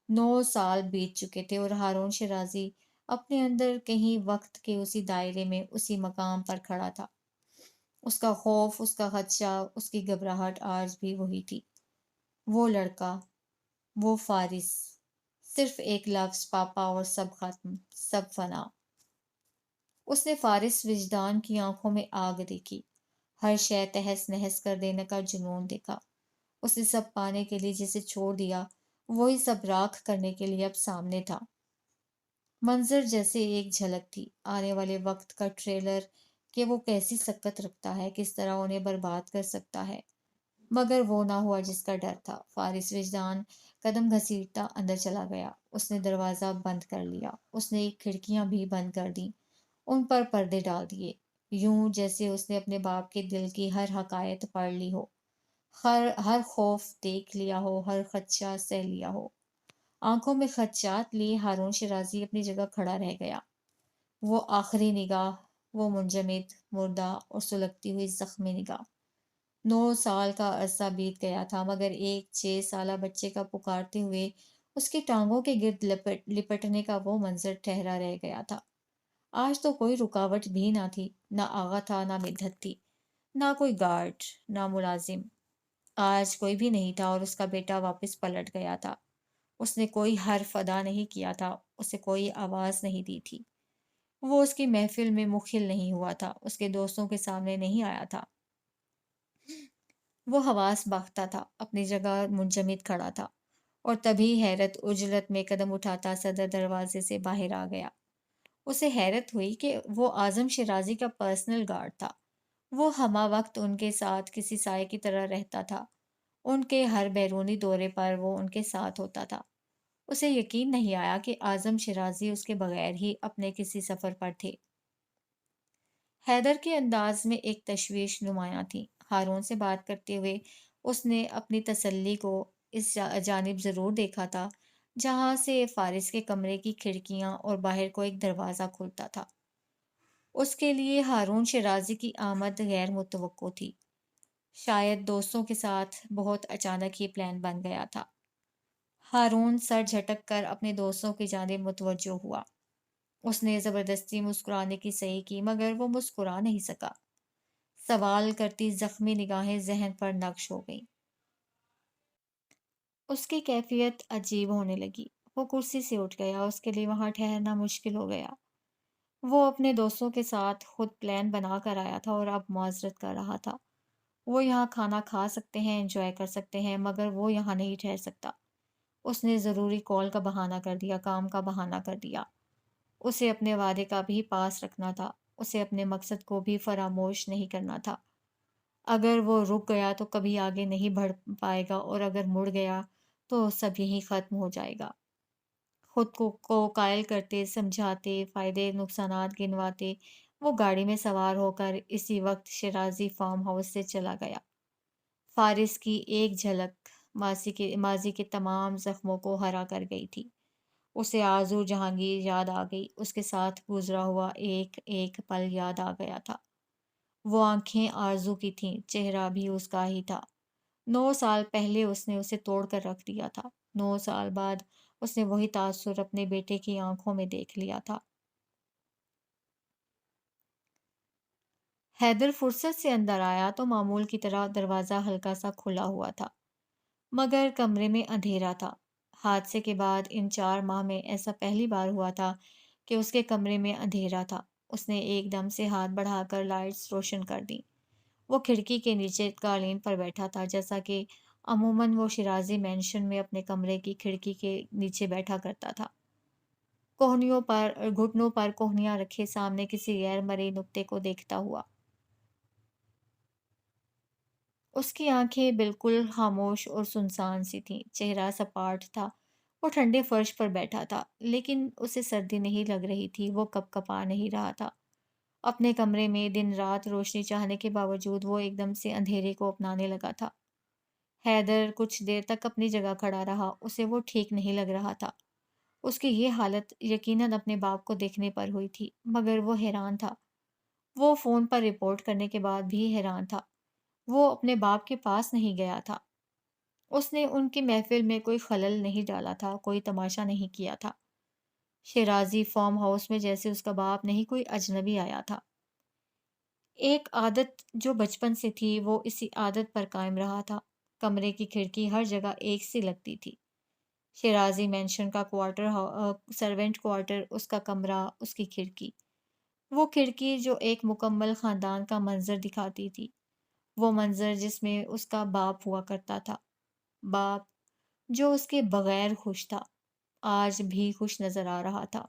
9 سال بیت چکے تھے اور ہارون شرازی اپنے اندر کہیں وقت کے اسی دائرے میں، اسی مقام پر کھڑا تھا۔ اس کا خوف، اس کا خدشہ، اس کی گھبراہٹ آج بھی وہی تھی۔ وہ لڑکا، وہ فارس، صرف ایک لفظ پاپا اور سب ختم، سب فنا۔ اس نے فارس وجدان کی آنکھوں میں آگ دیکھی، ہر شے تہس نہس کر دینے کا جنون دیکھا۔ اس نے سب پانے کے لیے جسے چھوڑ دیا، وہی سب راکھ کرنے کے لیے اب سامنے تھا۔ منظر جیسے ایک جھلک تھی، آنے والے وقت کا ٹریلر، کہ وہ کیسی سکت رکھتا ہے، کس طرح انہیں برباد کر سکتا ہے۔ مگر وہ نہ ہوا جس کا ڈر تھا۔ فارس وجدان قدم گھسیٹتا اندر چلا گیا۔ اس نے دروازہ بند کر لیا، اس نے کھڑکیاں بھی بند کر دیں، ان پر پردے ڈال دیے، یوں جیسے اس نے اپنے باپ کے دل کی ہر حقائق پڑھ لی ہو، ہر خوف دیکھ لیا ہو، ہر خدشہ سہ لیا ہو۔ آنکھوں میں خدشات لیے ہارون شرازی اپنی جگہ کھڑا رہ گیا۔ وہ آخری نگاہ، وہ منجمد، مردہ اور سلگتی ہوئی زخمی نگاہ۔ 9 سال کا عرصہ بیت گیا تھا، مگر ایک 6 سالہ بچے کا پکارتے ہوئے اس کی ٹانگوں کے گرد لپٹنے کا وہ منظر ٹھہرا رہ گیا تھا۔ آج تو کوئی رکاوٹ بھی نہ تھی، نہ آغا تھا، نہ مدحت تھی، نہ کوئی گارڈ، نہ ملازم۔ آج کوئی بھی نہیں تھا اور اس کا بیٹا واپس پلٹ گیا تھا۔ اس نے کوئی حرف ادا نہیں کیا تھا، اسے کوئی آواز نہیں دی تھی۔ وہ اس کی محفل میں مخل نہیں ہوا تھا، اس کے دوستوں کے سامنے نہیں آیا تھا۔ وہ حواس باختہ تھا، اپنی جگہ منجمد کھڑا تھا، اور تبھی حیرت عجلت میں قدم اٹھاتا صدر دروازے سے باہر آ گیا۔ اسے حیرت ہوئی کہ وہ اعظم شرازی کا پرسنل گارڈ تھا۔ وہ ہمہ وقت ان کے ساتھ کسی سائے کی طرح رہتا تھا، ان کے ہر بیرونی دورے پر وہ ان کے ساتھ ہوتا تھا۔ اسے یقین نہیں آیا کہ اعظم شرازی اس کے بغیر ہی اپنے کسی سفر پر تھے۔ حیدر کے انداز میں ایک تشویش نمایاں تھی۔ ہارون سے بات کرتے ہوئے اس نے اپنی تسلی کو اس جانب ضرور دیکھا تھا جہاں سے فارس کے کمرے کی کھڑکیاں اور باہر کو ایک دروازہ کھلتا تھا۔ اس کے لیے ہارون شرازی کی آمد غیر متوقع تھی، شاید دوستوں کے ساتھ بہت اچانک ہی پلان بن گیا تھا۔ ہارون سر جھٹک کر اپنے دوستوں کی جانب متوجہ ہوا۔ اس نے زبردستی مسکرانے کی صحیح کی، مگر وہ مسکرا نہیں سکا۔ سوال کرتی زخمی نگاہیں ذہن پر نقش ہو گئیں۔ اس کی کیفیت عجیب ہونے لگی۔ وہ کرسی سے اٹھ گیا، اس کے لیے وہاں ٹھہرنا مشکل ہو گیا۔ وہ اپنے دوستوں کے ساتھ خود پلان بنا کر آیا تھا اور اب معذرت کر رہا تھا۔ وہ یہاں کھانا کھا سکتے ہیں، انجوائے کر سکتے ہیں، مگر وہ یہاں نہیں ٹھہر سکتا۔ اس نے ضروری کال کا بہانہ کر دیا، کام کا بہانہ کر دیا۔ اسے اپنے وعدے کا بھی پاس رکھنا تھا، اسے اپنے مقصد کو بھی فراموش نہیں کرنا تھا۔ اگر وہ رک گیا تو کبھی آگے نہیں بڑھ پائے گا، اور اگر مڑ گیا تو سب یہیں ختم ہو جائے گا۔ خود کو قائل کرتے، سمجھاتے، فائدے نقصانات گنواتے، وہ گاڑی میں سوار ہو کر اسی وقت شرازی فارم ہاؤس سے چلا گیا۔ فارس کی ایک جھلک ماضی کے تمام زخموں کو ہرا کر گئی تھی۔ اسے آرزو جہانگیر یاد آ گئی، اس کے ساتھ گزرا ہوا ایک ایک پل یاد آ گیا تھا۔ وہ آنکھیں آرزو کی تھیں، چہرہ بھی اس کا ہی تھا۔ 9 سال پہلے اس نے اسے توڑ کر رکھ دیا تھا، 9 سال بعد اس نے وہی تاثر اپنے بیٹے کی آنکھوں میں دیکھ لیا تھا۔ حیدر فرصت سے اندر آیا تو معمول کی طرح دروازہ ہلکا سا کھلا ہوا تھا، مگر کمرے میں اندھیرا تھا۔ حادثے کے بعد ان 4 ماہ میں ایسا پہلی بار ہوا تھا کہ اس کے کمرے میں اندھیرا تھا۔ اس نے ایک دم سے ہاتھ بڑھا کر لائٹس روشن کر دیں۔ وہ کھڑکی کے نیچے قالین پر بیٹھا تھا، جیسا کہ عموماً وہ شرازی مینشن میں اپنے کمرے کی کھڑکی کے نیچے بیٹھا کرتا تھا، گھٹنوں پر کوہنیاں رکھے، سامنے کسی غیر مرئی نقطے کو دیکھتا ہوا۔ اس کی آنکھیں بالکل خاموش اور سنسان سی تھیں، چہرہ سپاٹ تھا، وہ ٹھنڈے فرش پر بیٹھا تھا، لیکن اسے سردی نہیں لگ رہی تھی، وہ کپ کپا نہیں رہا تھا۔ اپنے کمرے میں دن رات روشنی چاہنے کے باوجود وہ ایک دم سے اندھیرے کو اپنانے لگا تھا۔ حیدر کچھ دیر تک اپنی جگہ کھڑا رہا، اسے وہ ٹھیک نہیں لگ رہا تھا۔ اس کی یہ حالت یقیناً اپنے باپ کو دیکھنے پر ہوئی تھی، مگر وہ حیران تھا۔ وہ فون پر رپورٹ کرنے کے بعد بھی حیران تھا۔ وہ اپنے باپ کے پاس نہیں گیا تھا۔ اس نے ان کی محفل میں کوئی خلل نہیں ڈالا تھا، کوئی تماشا نہیں کیا تھا۔ شیرازی فارم ہاؤس میں جیسے اس کا باپ نہیں، کوئی اجنبی آیا تھا۔ ایک عادت جو بچپن سے تھی وہ اسی عادت پر قائم رہا تھا۔ کمرے کی کھڑکی ہر جگہ ایک سی لگتی تھی۔ شیرازی مینشن کا سرونٹ کوارٹر، اس کا کمرہ، اس کی کھڑکی، وہ کھڑکی جو ایک مکمل خاندان کا منظر دکھاتی تھی، وہ منظر جس میں اس کا باپ ہوا کرتا تھا، باپ جو اس کے بغیر خوش تھا، آج بھی خوش نظر آ رہا تھا۔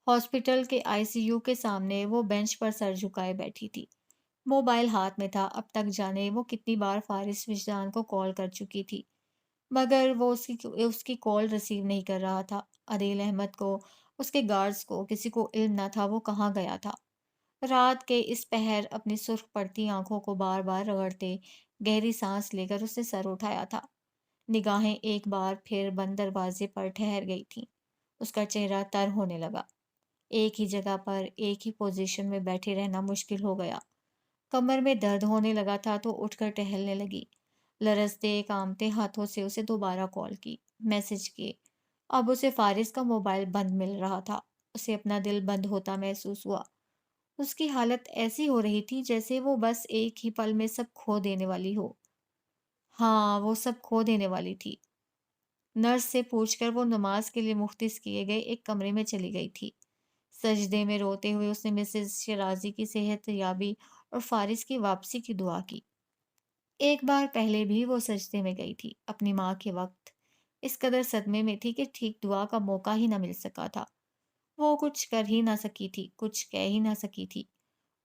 ہاسپٹل کے آئی سی یو کے سامنے وہ بینچ پر سر جھکائے بیٹھی تھی، موبائل ہاتھ میں تھا۔ اب تک جانے وہ کتنی بار فارس وجدان کو کال کر چکی تھی، مگر وہ اس کی کال ریسیو نہیں کر رہا تھا۔ عدیل احمد کو، اس کے گارڈز کو، کسی کو علم نہ تھا وہ کہاں گیا تھا۔ رات کے اس پہر اپنی سرخ پڑتی آنکھوں کو بار بار رگڑتے، گہری سانس لے کر اس نے سر اٹھایا تھا۔ نگاہیں ایک بار پھر بند دروازے پر ٹھہر گئی تھیں۔ اس کا چہرہ تر ہونے لگا۔ ایک ہی جگہ پر، ایک ہی پوزیشن میں بیٹھے رہنا مشکل ہو گیا۔ کمر میں درد ہونے لگا تھا تو اٹھ کر ٹہلنے لگی۔ لرزتے کامتے ہاتھوں سے اسے دوبارہ کال کی، میسج کیے۔ اب اسے فارس کا موبائل بند مل رہا تھا۔ اسے اپنا دل بند ہوتا محسوس ہوا۔ اس کی حالت ایسی ہو رہی تھی جیسے وہ بس ایک ہی پل میں سب کھو دینے والی ہو۔ ہاں، وہ سب کھو دینے والی تھی۔ نرس سے پوچھ کر وہ نماز کے لیے مختص کیے گئے ایک کمرے میں چلی گئی تھی۔ سجدے میں روتے ہوئے اس نے مسز شیرازی کی صحت یابی اور فارس کی واپسی کی دعا کی۔ ایک بار پہلے بھی وہ سجدے میں گئی تھی، اپنی ماں کے وقت۔ اس قدر صدمے میں تھی کہ ٹھیک دعا کا موقع ہی نہ مل سکا تھا۔ وہ کچھ کر ہی نہ سکی تھی، کچھ کہہ ہی نہ سکی تھی،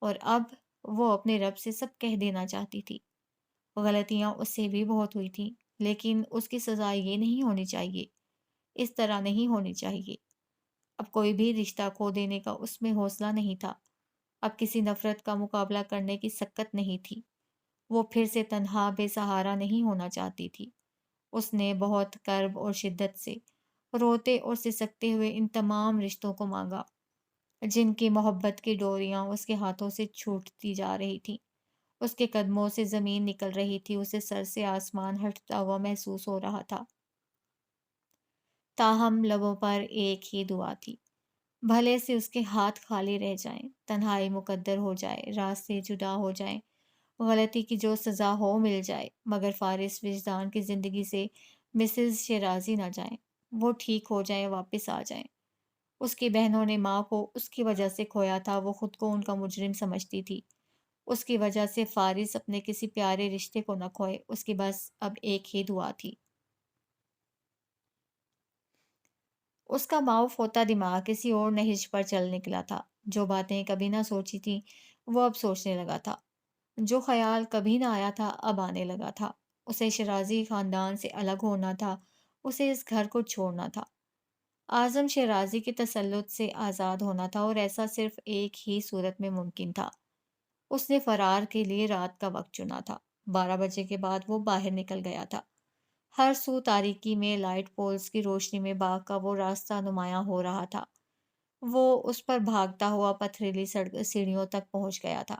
اور اب وہ اپنے رب سے سب کہہ دینا چاہتی تھی۔ غلطیاں اس سے بھی بہت ہوئی تھیں، لیکن اس کی سزا یہ نہیں ہونی چاہیے، اس طرح نہیں ہونی چاہیے۔ اب کوئی بھی رشتہ کھو دینے کا اس میں حوصلہ نہیں تھا۔ اب کسی نفرت کا مقابلہ کرنے کی سکت نہیں تھی۔ وہ پھر سے تنہا بے سہارا نہیں ہونا چاہتی تھی۔ اس نے بہت کرب اور شدت سے، روتے اور سسکتے ہوئے ان تمام رشتوں کو مانگا، جن کی محبت کی ڈوریاں اس کے ہاتھوں سے چھوٹتی جا رہی تھیں۔ اس کے قدموں سے زمین نکل رہی تھی، اسے سر سے آسمان ہٹتا ہوا محسوس ہو رہا تھا۔ تاہم لبوں پر ایک ہی دعا تھی، بھلے سے اس کے ہاتھ خالی رہ جائیں، تنہائی مقدر ہو جائے، راستے جدا ہو جائیں، غلطی کی جو سزا ہو مل جائے، مگر فارس وجدان کی زندگی سے مسز شیرازی نہ جائیں، وہ ٹھیک ہو جائیں، واپس آ جائیں۔ اس کی بہنوں نے ماں کو اس کی وجہ سے کھویا تھا، وہ خود کو ان کا مجرم سمجھتی تھی۔ اس کی وجہ سے فارس اپنے کسی پیارے رشتے کو نہ کھوئے، اس کی بس اب ایک ہی دعا تھی۔ اس کا معاف ہوتا دماغ کسی اور نہج پر چل نکلا تھا۔ جو باتیں کبھی نہ سوچی تھی وہ اب سوچنے لگا تھا، جو خیال کبھی نہ آیا تھا اب آنے لگا تھا۔ اسے شیرازی خاندان سے الگ ہونا تھا، اسے اس گھر کو چھوڑنا تھا، اعظم شیرازی کے تسلط سے آزاد ہونا تھا، اور ایسا صرف ایک ہی صورت میں ممکن تھا۔ اس نے فرار کے لیے رات کا وقت چنا تھا۔ 12 بجے کے بعد وہ باہر نکل گیا تھا۔ ہر سو تاریکی میں لائٹ پولز کی روشنی میں باغ کا وہ راستہ نمایاں ہو رہا تھا۔ وہ اس پر بھاگتا ہوا پتھریلی سیڑھیوں تک پہنچ گیا تھا۔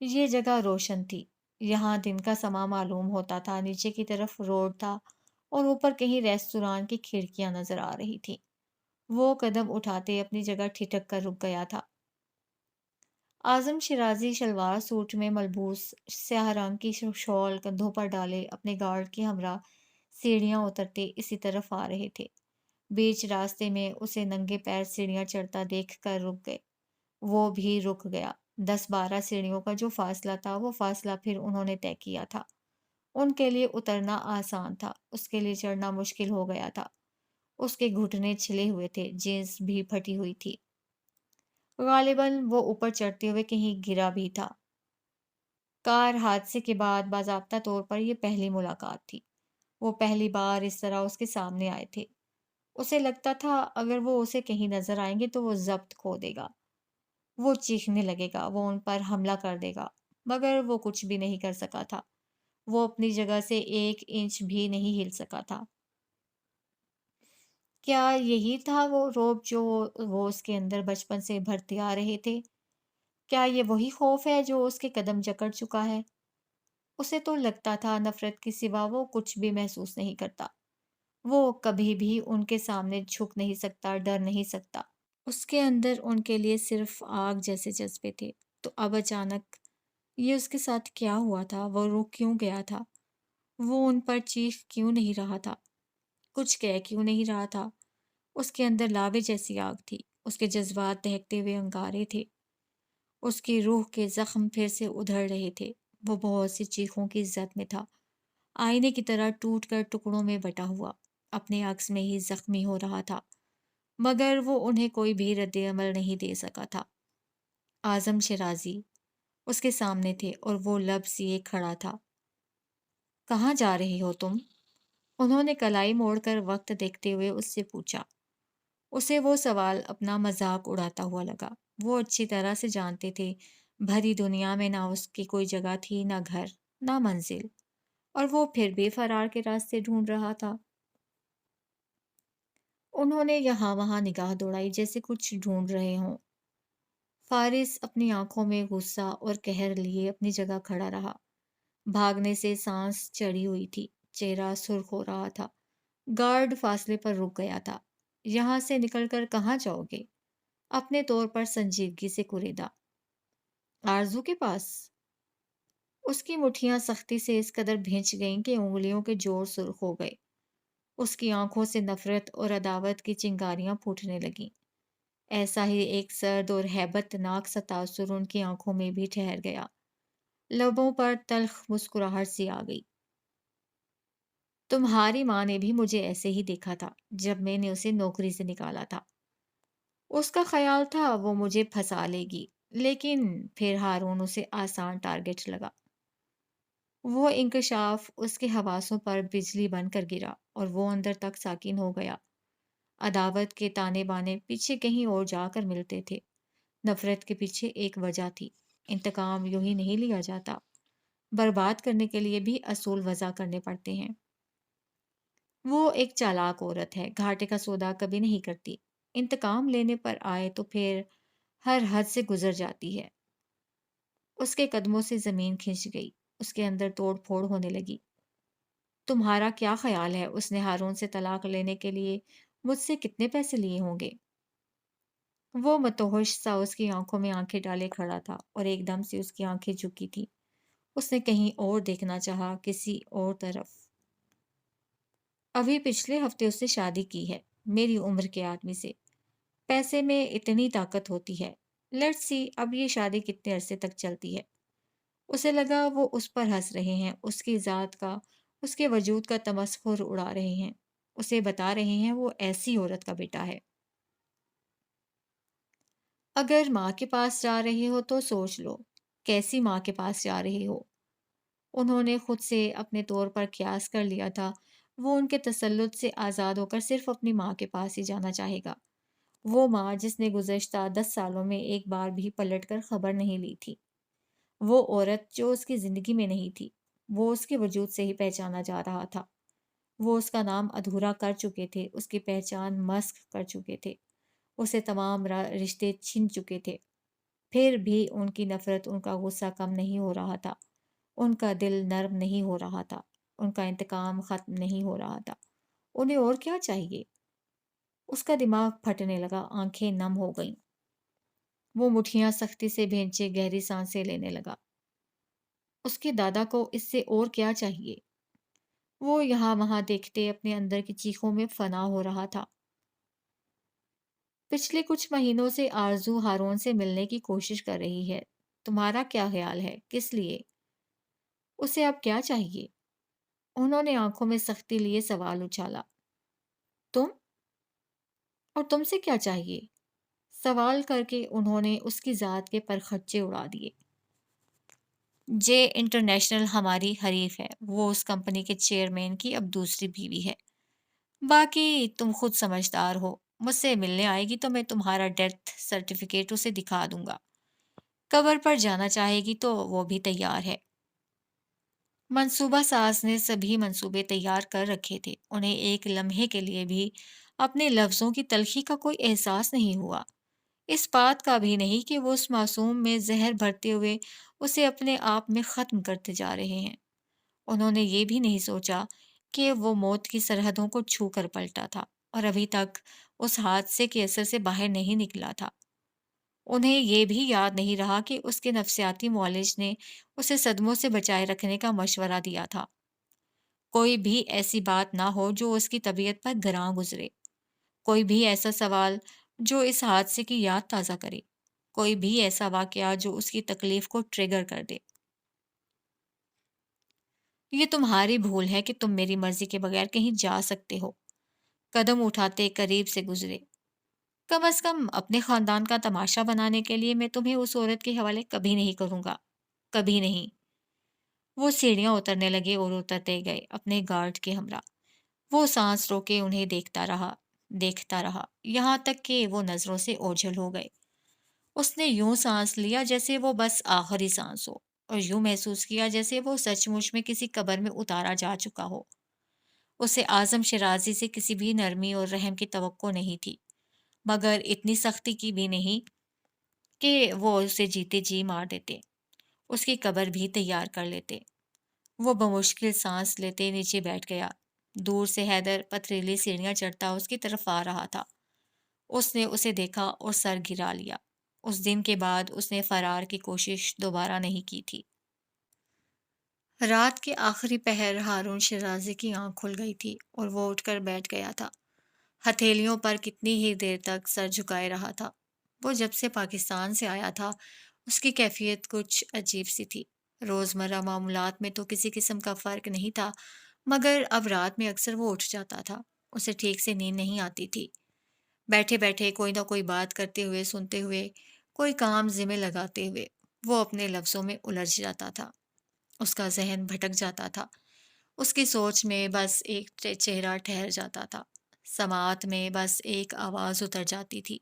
یہ جگہ روشن تھی، یہاں دن کا سما معلوم ہوتا تھا۔ نیچے کی طرف روڈ تھا اور اوپر کہیں ریستوران کی کھڑکیاں نظر آ رہی تھیں۔ وہ قدم اٹھاتے اپنی جگہ ٹھٹک کر رک گیا تھا۔ اعظم شیرازی شلوار سوٹ میں ملبوس، سیاہ رنگ کی شال کندھوں پر ڈالے، اپنے گارڈ کے ہمراہ سیڑھیاں اترتے اسی طرف آ رہے تھے۔ بیچ راستے میں اسے ننگے پیر سیڑھیاں چڑھتا دیکھ کر رک گئے۔ وہ بھی رک گیا۔ 10-12 سیڑھیوں کا جو فاصلہ تھا وہ فاصلہ پھر انہوں نے طے کیا تھا۔ ان کے لیے اترنا آسان تھا، اس کے لیے چڑھنا مشکل ہو گیا تھا۔ اس کے گھٹنے چھلے ہوئے تھے، جینس بھی پھٹی ہوئی تھی۔ غالباً وہ اوپر چڑھتے ہوئے کہیں گرا بھی تھا۔ کار حادثے کے بعد باضابطہ طور پر یہ پہلی ملاقات تھی۔ وہ پہلی بار اس طرح اس کے سامنے آئے تھے۔ اسے لگتا تھا اگر وہ اسے کہیں نظر آئیں گے تو وہ ضبط کھو دے گا، وہ چیخنے لگے گا، وہ ان پر حملہ کر دے گا، مگر وہ کچھ بھی نہیں کر سکا تھا۔ وہ اپنی جگہ سے 1 انچ بھی نہیں ہل سکا تھا۔ کیا یہی تھا وہ رعب جو وہ اس کے اندر بچپن سے بھرتے آ رہے تھے؟ کیا یہ وہی خوف ہے جو اس کے قدم جکڑ چکا ہے؟ اسے تو لگتا تھا نفرت کے سوا وہ کچھ بھی محسوس نہیں کرتا۔ وہ کبھی بھی ان کے سامنے جھک نہیں سکتا، ڈر نہیں سکتا۔ اس کے اندر ان کے لیے صرف آگ جیسے جذبے تھے۔ تو اب اچانک یہ اس کے ساتھ کیا ہوا تھا؟ وہ رک کیوں گیا تھا؟ وہ ان پر چیخ کیوں نہیں رہا تھا؟ کچھ کہہ کیوں نہیں رہا تھا؟ اس کے اندر لاوے جیسی آگ تھی، اس کے جذبات دہکتے ہوئے انگارے تھے، اس کی روح کے زخم پھر سے ادھر رہے تھے۔ وہ بہت سی چیخوں کی زد میں تھا، آئینے کی طرح ٹوٹ کر ٹکڑوں میں بٹا ہوا، اپنے عکس میں ہی زخمی ہو رہا تھا، مگر وہ انہیں کوئی بھی رد عمل نہیں دے سکا تھا۔ اعظم شیرازی اس کے سامنے تھے اور وہ لب لیے کھڑا تھا۔ کہاں جا رہے ہو تم؟ انہوں نے کلائی موڑ کر وقت دیکھتے ہوئے اس سے پوچھا۔ اسے وہ سوال اپنا مذاق اڑاتا ہوا لگا۔ وہ اچھی طرح سے جانتے تھے بھری دنیا میں نہ اس کی کوئی جگہ تھی، نہ گھر، نہ منزل، اور وہ پھر بھی فرار کے راستے ڈھونڈ رہا تھا۔ انہوں نے یہاں وہاں نگاہ دوڑائی جیسے کچھ ڈھونڈ رہے ہوں۔ فارس اپنی آنکھوں میں غصہ اور قہر لیے اپنی جگہ کھڑا رہا۔ بھاگنے سے سانس چڑھی ہوئی تھی، چہرہ سرخ ہو رہا تھا۔ گارڈ فاصلے پر رک گیا تھا۔ یہاں سے نکل کر کہاں جاؤ گے؟ اپنے طور پر سنجیدگی سے کریدا۔ آرزو کے پاس؟ اس کی مٹھیاں سختی سے اس قدر بھینچ گئیں کہ انگلیوں کے جوڑ سرخ ہو گئے۔ اس کی آنکھوں سے نفرت اور عداوت کی چنگاریاں پھوٹنے لگیں۔ ایسا ہی ایک سرد اور ہیبت ناک سا تاثر ان کی آنکھوں میں بھی ٹھہر گیا۔ لبوں پر تلخ مسکراہٹ سی آ گئی۔ تمہاری ماں نے بھی مجھے ایسے ہی دیکھا تھا جب میں نے اسے نوکری سے نکالا تھا۔ اس کا خیال تھا وہ مجھے پھنسا لے گی، لیکن پھر ہارون اسے آسان ٹارگٹ لگا۔ وہ انکشاف اس کے حواسوں پر بجلی بن کر گرا اور وہ اندر تک ساکن ہو گیا۔ عداوت کے تانے بانے پیچھے کہیں اور جا کر ملتے تھے۔ نفرت کے پیچھے ایک وجہ تھی۔ انتقام یوں ہی نہیں لیا جاتا، برباد کرنے کے لیے بھی اصول وضع کرنے پڑتے ہیں۔ وہ ایک چالاک عورت ہے، گھاٹے کا سودا کبھی نہیں کرتی۔ انتقام لینے پر آئے تو پھر ہر حد سے گزر جاتی ہے۔ اس کے قدموں سے زمین کھنچ گئی، اس کے اندر توڑ پھوڑ ہونے لگی۔ تمہارا کیا خیال ہے اس نے ہارون سے طلاق لینے کے لیے مجھ سے کتنے پیسے لیے ہوں گے؟ وہ متوحش سا اس کی آنکھوں میں آنکھیں ڈالے کھڑا تھا اور ایک دم سے اس کی آنکھیں جھکی تھی۔ اس نے کہیں اور دیکھنا چاہا، کسی اور طرف۔ ابھی پچھلے ہفتے اس سے شادی کی ہے، میری عمر کے آدمی سے۔ پیسے میں اتنی طاقت ہوتی ہے۔ لیٹس سی اب یہ شادی کتنے عرصے تک چلتی ہے۔ اسے لگا وہ اس پر ہنس رہے ہیں، اس کی ذات کا، اس کے وجود کا تمسخر اڑا رہے ہیں، اسے بتا رہے ہیں وہ ایسی عورت کا بیٹا ہے۔ اگر ماں کے پاس جا رہے ہو تو سوچ لو کیسی ماں کے پاس جا رہے ہو۔ انہوں نے خود سے اپنے طور پر قیاس کر لیا تھا وہ ان کے تسلط سے آزاد ہو کر صرف اپنی ماں کے پاس ہی جانا چاہے گا۔ وہ ماں جس نے گزشتہ 10 سالوں میں ایک بار بھی پلٹ کر خبر نہیں لی تھی۔ وہ عورت جو اس کی زندگی میں نہیں تھی، وہ اس کے وجود سے ہی پہچانا جا رہا تھا۔ وہ اس کا نام ادھورا کر چکے تھے، اس کی پہچان مسخ کر چکے تھے، اسے تمام رشتے چھین چکے تھے۔ پھر بھی ان کی نفرت، ان کا غصہ کم نہیں ہو رہا تھا، ان کا دل نرم نہیں ہو رہا تھا، ان کا انتقام ختم نہیں ہو رہا تھا۔ انہیں اور کیا چاہیے؟ اس کا دماغ پھٹنے لگا، آنکھیں نم ہو گئیں۔ وہ مٹھیاں سختی سے بھینچے گہری سانسیں لینے لگا۔ اس کے دادا کو اس سے اور کیا چاہیے؟ وہ یہاں وہاں دیکھتے اپنے اندر کی چیخوں میں فنا ہو رہا تھا۔ پچھلے کچھ مہینوں سے آرزو ہارون سے ملنے کی کوشش کر رہی ہے۔ تمہارا کیا خیال ہے؟ کس لیے؟ اسے اب کیا چاہیے؟ انہوں نے آنکھوں میں سختی لیے سوال اچھالا۔ تم؟ اور تم سے کیا چاہیے؟ سوال کر کے انہوں نے اس کی ذات کے پرخچے اڑا دیے۔ جے انٹرنیشنل ہماری حریف ہے، وہ اس کمپنی کے چیئرمین کی اب دوسری بیوی ہے۔ باقی تم خود سمجھدار ہو، مجھ سے ملنے آئے گی تو میں تمہارا ڈیتھ سرٹیفکیٹ اسے دکھا دوں گا۔ قبر پر جانا چاہے گی تو وہ بھی تیار ہے۔ منصوبہ ساز نے سبھی منصوبے تیار کر رکھے تھے، انہیں ایک لمحے کے لیے بھی اپنے لفظوں کی تلخی کا کوئی احساس نہیں ہوا، اس بات کا بھی نہیں کہ وہ اس معصوم میں زہر بھرتے ہوئے اسے اپنے آپ میں ختم کرتے جا رہے ہیں۔ انہوں نے یہ بھی نہیں سوچا کہ وہ موت کی سرحدوں کو چھو کر پلٹا تھا اور ابھی تک اس حادثے کے اثر سے باہر نہیں نکلا تھا۔ انہیں یہ بھی یاد نہیں رہا کہ اس کے نفسیاتی معالج نے اسے صدموں سے بچائے رکھنے کا مشورہ دیا تھا۔ کوئی بھی ایسی بات نہ ہو جو اس کی طبیعت پر گراں گزرے، کوئی بھی ایسا سوال جو اس حادثے کی یاد تازہ کرے، کوئی بھی ایسا واقعہ جو اس کی تکلیف کو ٹریگر کر دے۔ یہ تمہاری بھول ہے کہ تم میری مرضی کے بغیر کہیں جا سکتے ہو۔ قدم اٹھاتے قریب سے گزرے۔ کم از کم اپنے خاندان کا تماشا بنانے کے لیے میں تمہیں اس عورت کے حوالے کبھی نہیں کروں گا، کبھی نہیں۔ وہ سیڑھیاں اترنے لگے اور اترتے گئے اپنے گارڈ کے ہمراہ۔ وہ سانس روکے انہیں دیکھتا رہا، یہاں تک کہ وہ نظروں سے اوجھل ہو گئے۔ اس نے یوں سانس لیا جیسے وہ بس آخری سانس ہو، اور یوں محسوس کیا جیسے وہ سچ مچ میں کسی قبر میں اتارا جا چکا ہو۔ اسے اعظم شرازی سے کسی بھی نرمی اور رحم کی توقع نہیں تھی، مگر اتنی سختی کی بھی نہیں کہ وہ اسے جیتے جی مار دیتے، اس کی قبر بھی تیار کر لیتے۔ وہ بمشکل سانس لیتے نیچے بیٹھ گیا۔ دور سے حیدر پتھریلی سیڑھیاں چڑھتا اس کی طرف آ رہا تھا۔ اس نے اسے دیکھا اور سر گرا لیا۔ اس دن کے بعد اس نے فرار کی کوشش دوبارہ نہیں کی تھی۔ رات کے آخری پہر ہارون شیرازی کی آنکھ کھل گئی تھی اور وہ اٹھ کر بیٹھ گیا تھا۔ ہتھیلیوں پر کتنی ہی دیر تک سر جھکائے رہا تھا۔ وہ جب سے پاکستان سے آیا تھا اس کی کیفیت کچھ عجیب سی تھی۔ روزمرہ معاملات میں تو کسی قسم کا فرق نہیں تھا، مگر اب رات میں اکثر وہ اٹھ جاتا تھا۔ اسے ٹھیک سے نیند نہیں آتی تھی۔ بیٹھے بیٹھے کوئی نہ کوئی بات کرتے ہوئے، سنتے ہوئے، کوئی کام ذمہ لگاتے ہوئے وہ اپنے لفظوں میں الجھ جاتا تھا۔ اس کا ذہن بھٹک جاتا تھا۔ اس کی سوچ میں بس ایک چہرہ ٹھہر جاتا تھا، سماعت میں بس ایک آواز اتر جاتی تھی۔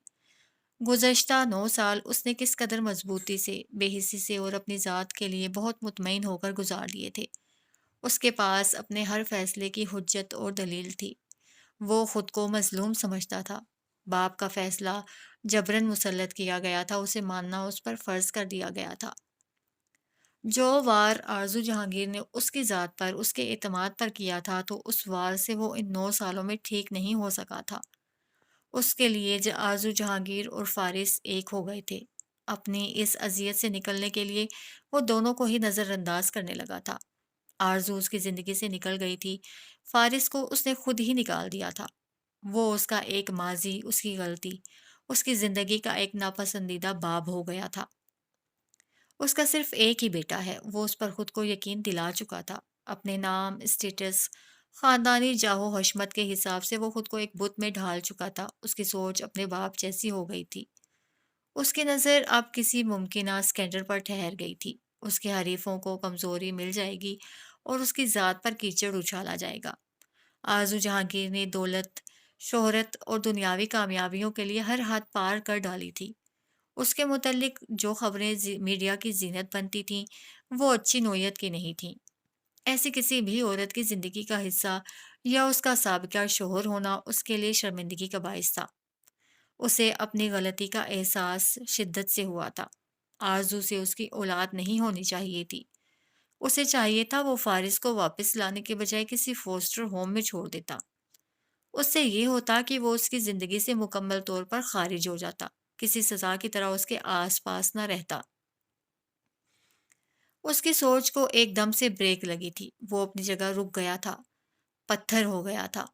گزشتہ 9 سال اس نے کس قدر مضبوطی سے، بے حسی سے اور اپنی ذات کے لیے بہت مطمئن ہو کر گزار لیے تھے۔ اس کے پاس اپنے ہر فیصلے کی حجت اور دلیل تھی۔ وہ خود کو مظلوم سمجھتا تھا۔ باپ کا فیصلہ جبراً مسلط کیا گیا تھا، اسے ماننا اس پر فرض کر دیا گیا تھا۔ جو وار آرزو جہانگیر نے اس کی ذات پر، اس کے اعتماد پر کیا تھا، تو اس وار سے وہ ان 9 سالوں میں ٹھیک نہیں ہو سکا تھا۔ اس کے لیے آرزو جہانگیر اور فارس ایک ہو گئے تھے۔ اپنی اس اذیت سے نکلنے کے لیے وہ دونوں کو ہی نظر انداز کرنے لگا تھا۔ آرزو اس کی زندگی سے نکل گئی تھی، فارس کو اس نے خود ہی نکال دیا تھا۔ وہ اس کا ایک ماضی، اس کی غلطی، اس کی زندگی کا ایک ناپسندیدہ باب ہو گیا تھا۔ اس کا صرف ایک ہی بیٹا ہے، وہ اس پر خود کو یقین دلا چکا تھا۔ اپنے نام، اسٹیٹس، خاندانی جاہ و حشمت کے حساب سے وہ خود کو ایک بت میں ڈھال چکا تھا۔ اس کی سوچ اپنے باپ جیسی ہو گئی تھی۔ اس کی نظر اب کسی ممکنہ اسکینڈل پر ٹھہر گئی تھی۔ اس کے حریفوں کو کمزوری مل جائے گی اور اس کی ذات پر کیچڑ اچھالا جائے گا۔ آرزو جہانگیر نے دولت، شہرت اور دنیاوی کامیابیوں کے لیے ہر حد پار کر ڈالی تھی۔ اس کے متعلق جو خبریں میڈیا کی زینت بنتی تھیں وہ اچھی نوعیت کی نہیں تھیں۔ ایسی کسی بھی عورت کی زندگی کا حصہ یا اس کا سابقہ شوہر ہونا اس کے لیے شرمندگی کا باعث تھا۔ اسے اپنی غلطی کا احساس شدت سے ہوا تھا۔ آرزو سے اس کی اولاد نہیں ہونی چاہیے تھی۔ اسے چاہیے تھا وہ فارس کو واپس لانے کے بجائے کسی فوسٹر ہوم میں چھوڑ دیتا۔ اس سے یہ ہوتا کہ وہ اس کی زندگی سے مکمل طور پر خارج ہو جاتا، کسی سزا کی طرح اس کے آس پاس نہ رہتا۔ اس کی سوچ کو ایک دم سے بریک لگی تھی۔ وہ اپنی جگہ رک گیا تھا، پتھر ہو گیا تھا۔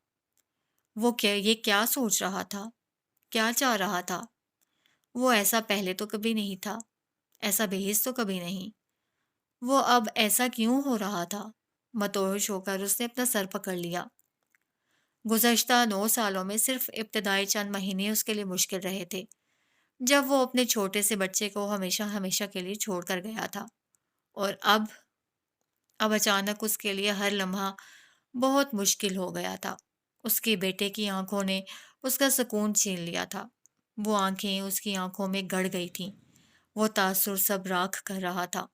وہ یہ کیا سوچ رہا تھا؟ کیا چاہ رہا تھا؟ وہ ایسا پہلے تو کبھی نہیں تھا، ایسا بے حس تو کبھی نہیں۔ وہ اب ایسا کیوں ہو رہا تھا؟ متوحش ہو کر اس نے اپنا سر پکڑ لیا۔ گزشتہ 9 سالوں میں صرف ابتدائی چند مہینے اس کے لیے مشکل رہے تھے۔ جب وہ اپنے چھوٹے سے بچے کو ہمیشہ ہمیشہ کے لیے چھوڑ کر گیا تھا، اور اب اچانک اس کے لیے ہر لمحہ بہت مشکل ہو گیا تھا۔ اس کے بیٹے کی آنکھوں نے اس کا سکون چھین لیا تھا۔ وہ آنکھیں اس کی آنکھوں میں گڑ گئی تھیں۔ وہ تاثر سب راکھ کر رہا تھا۔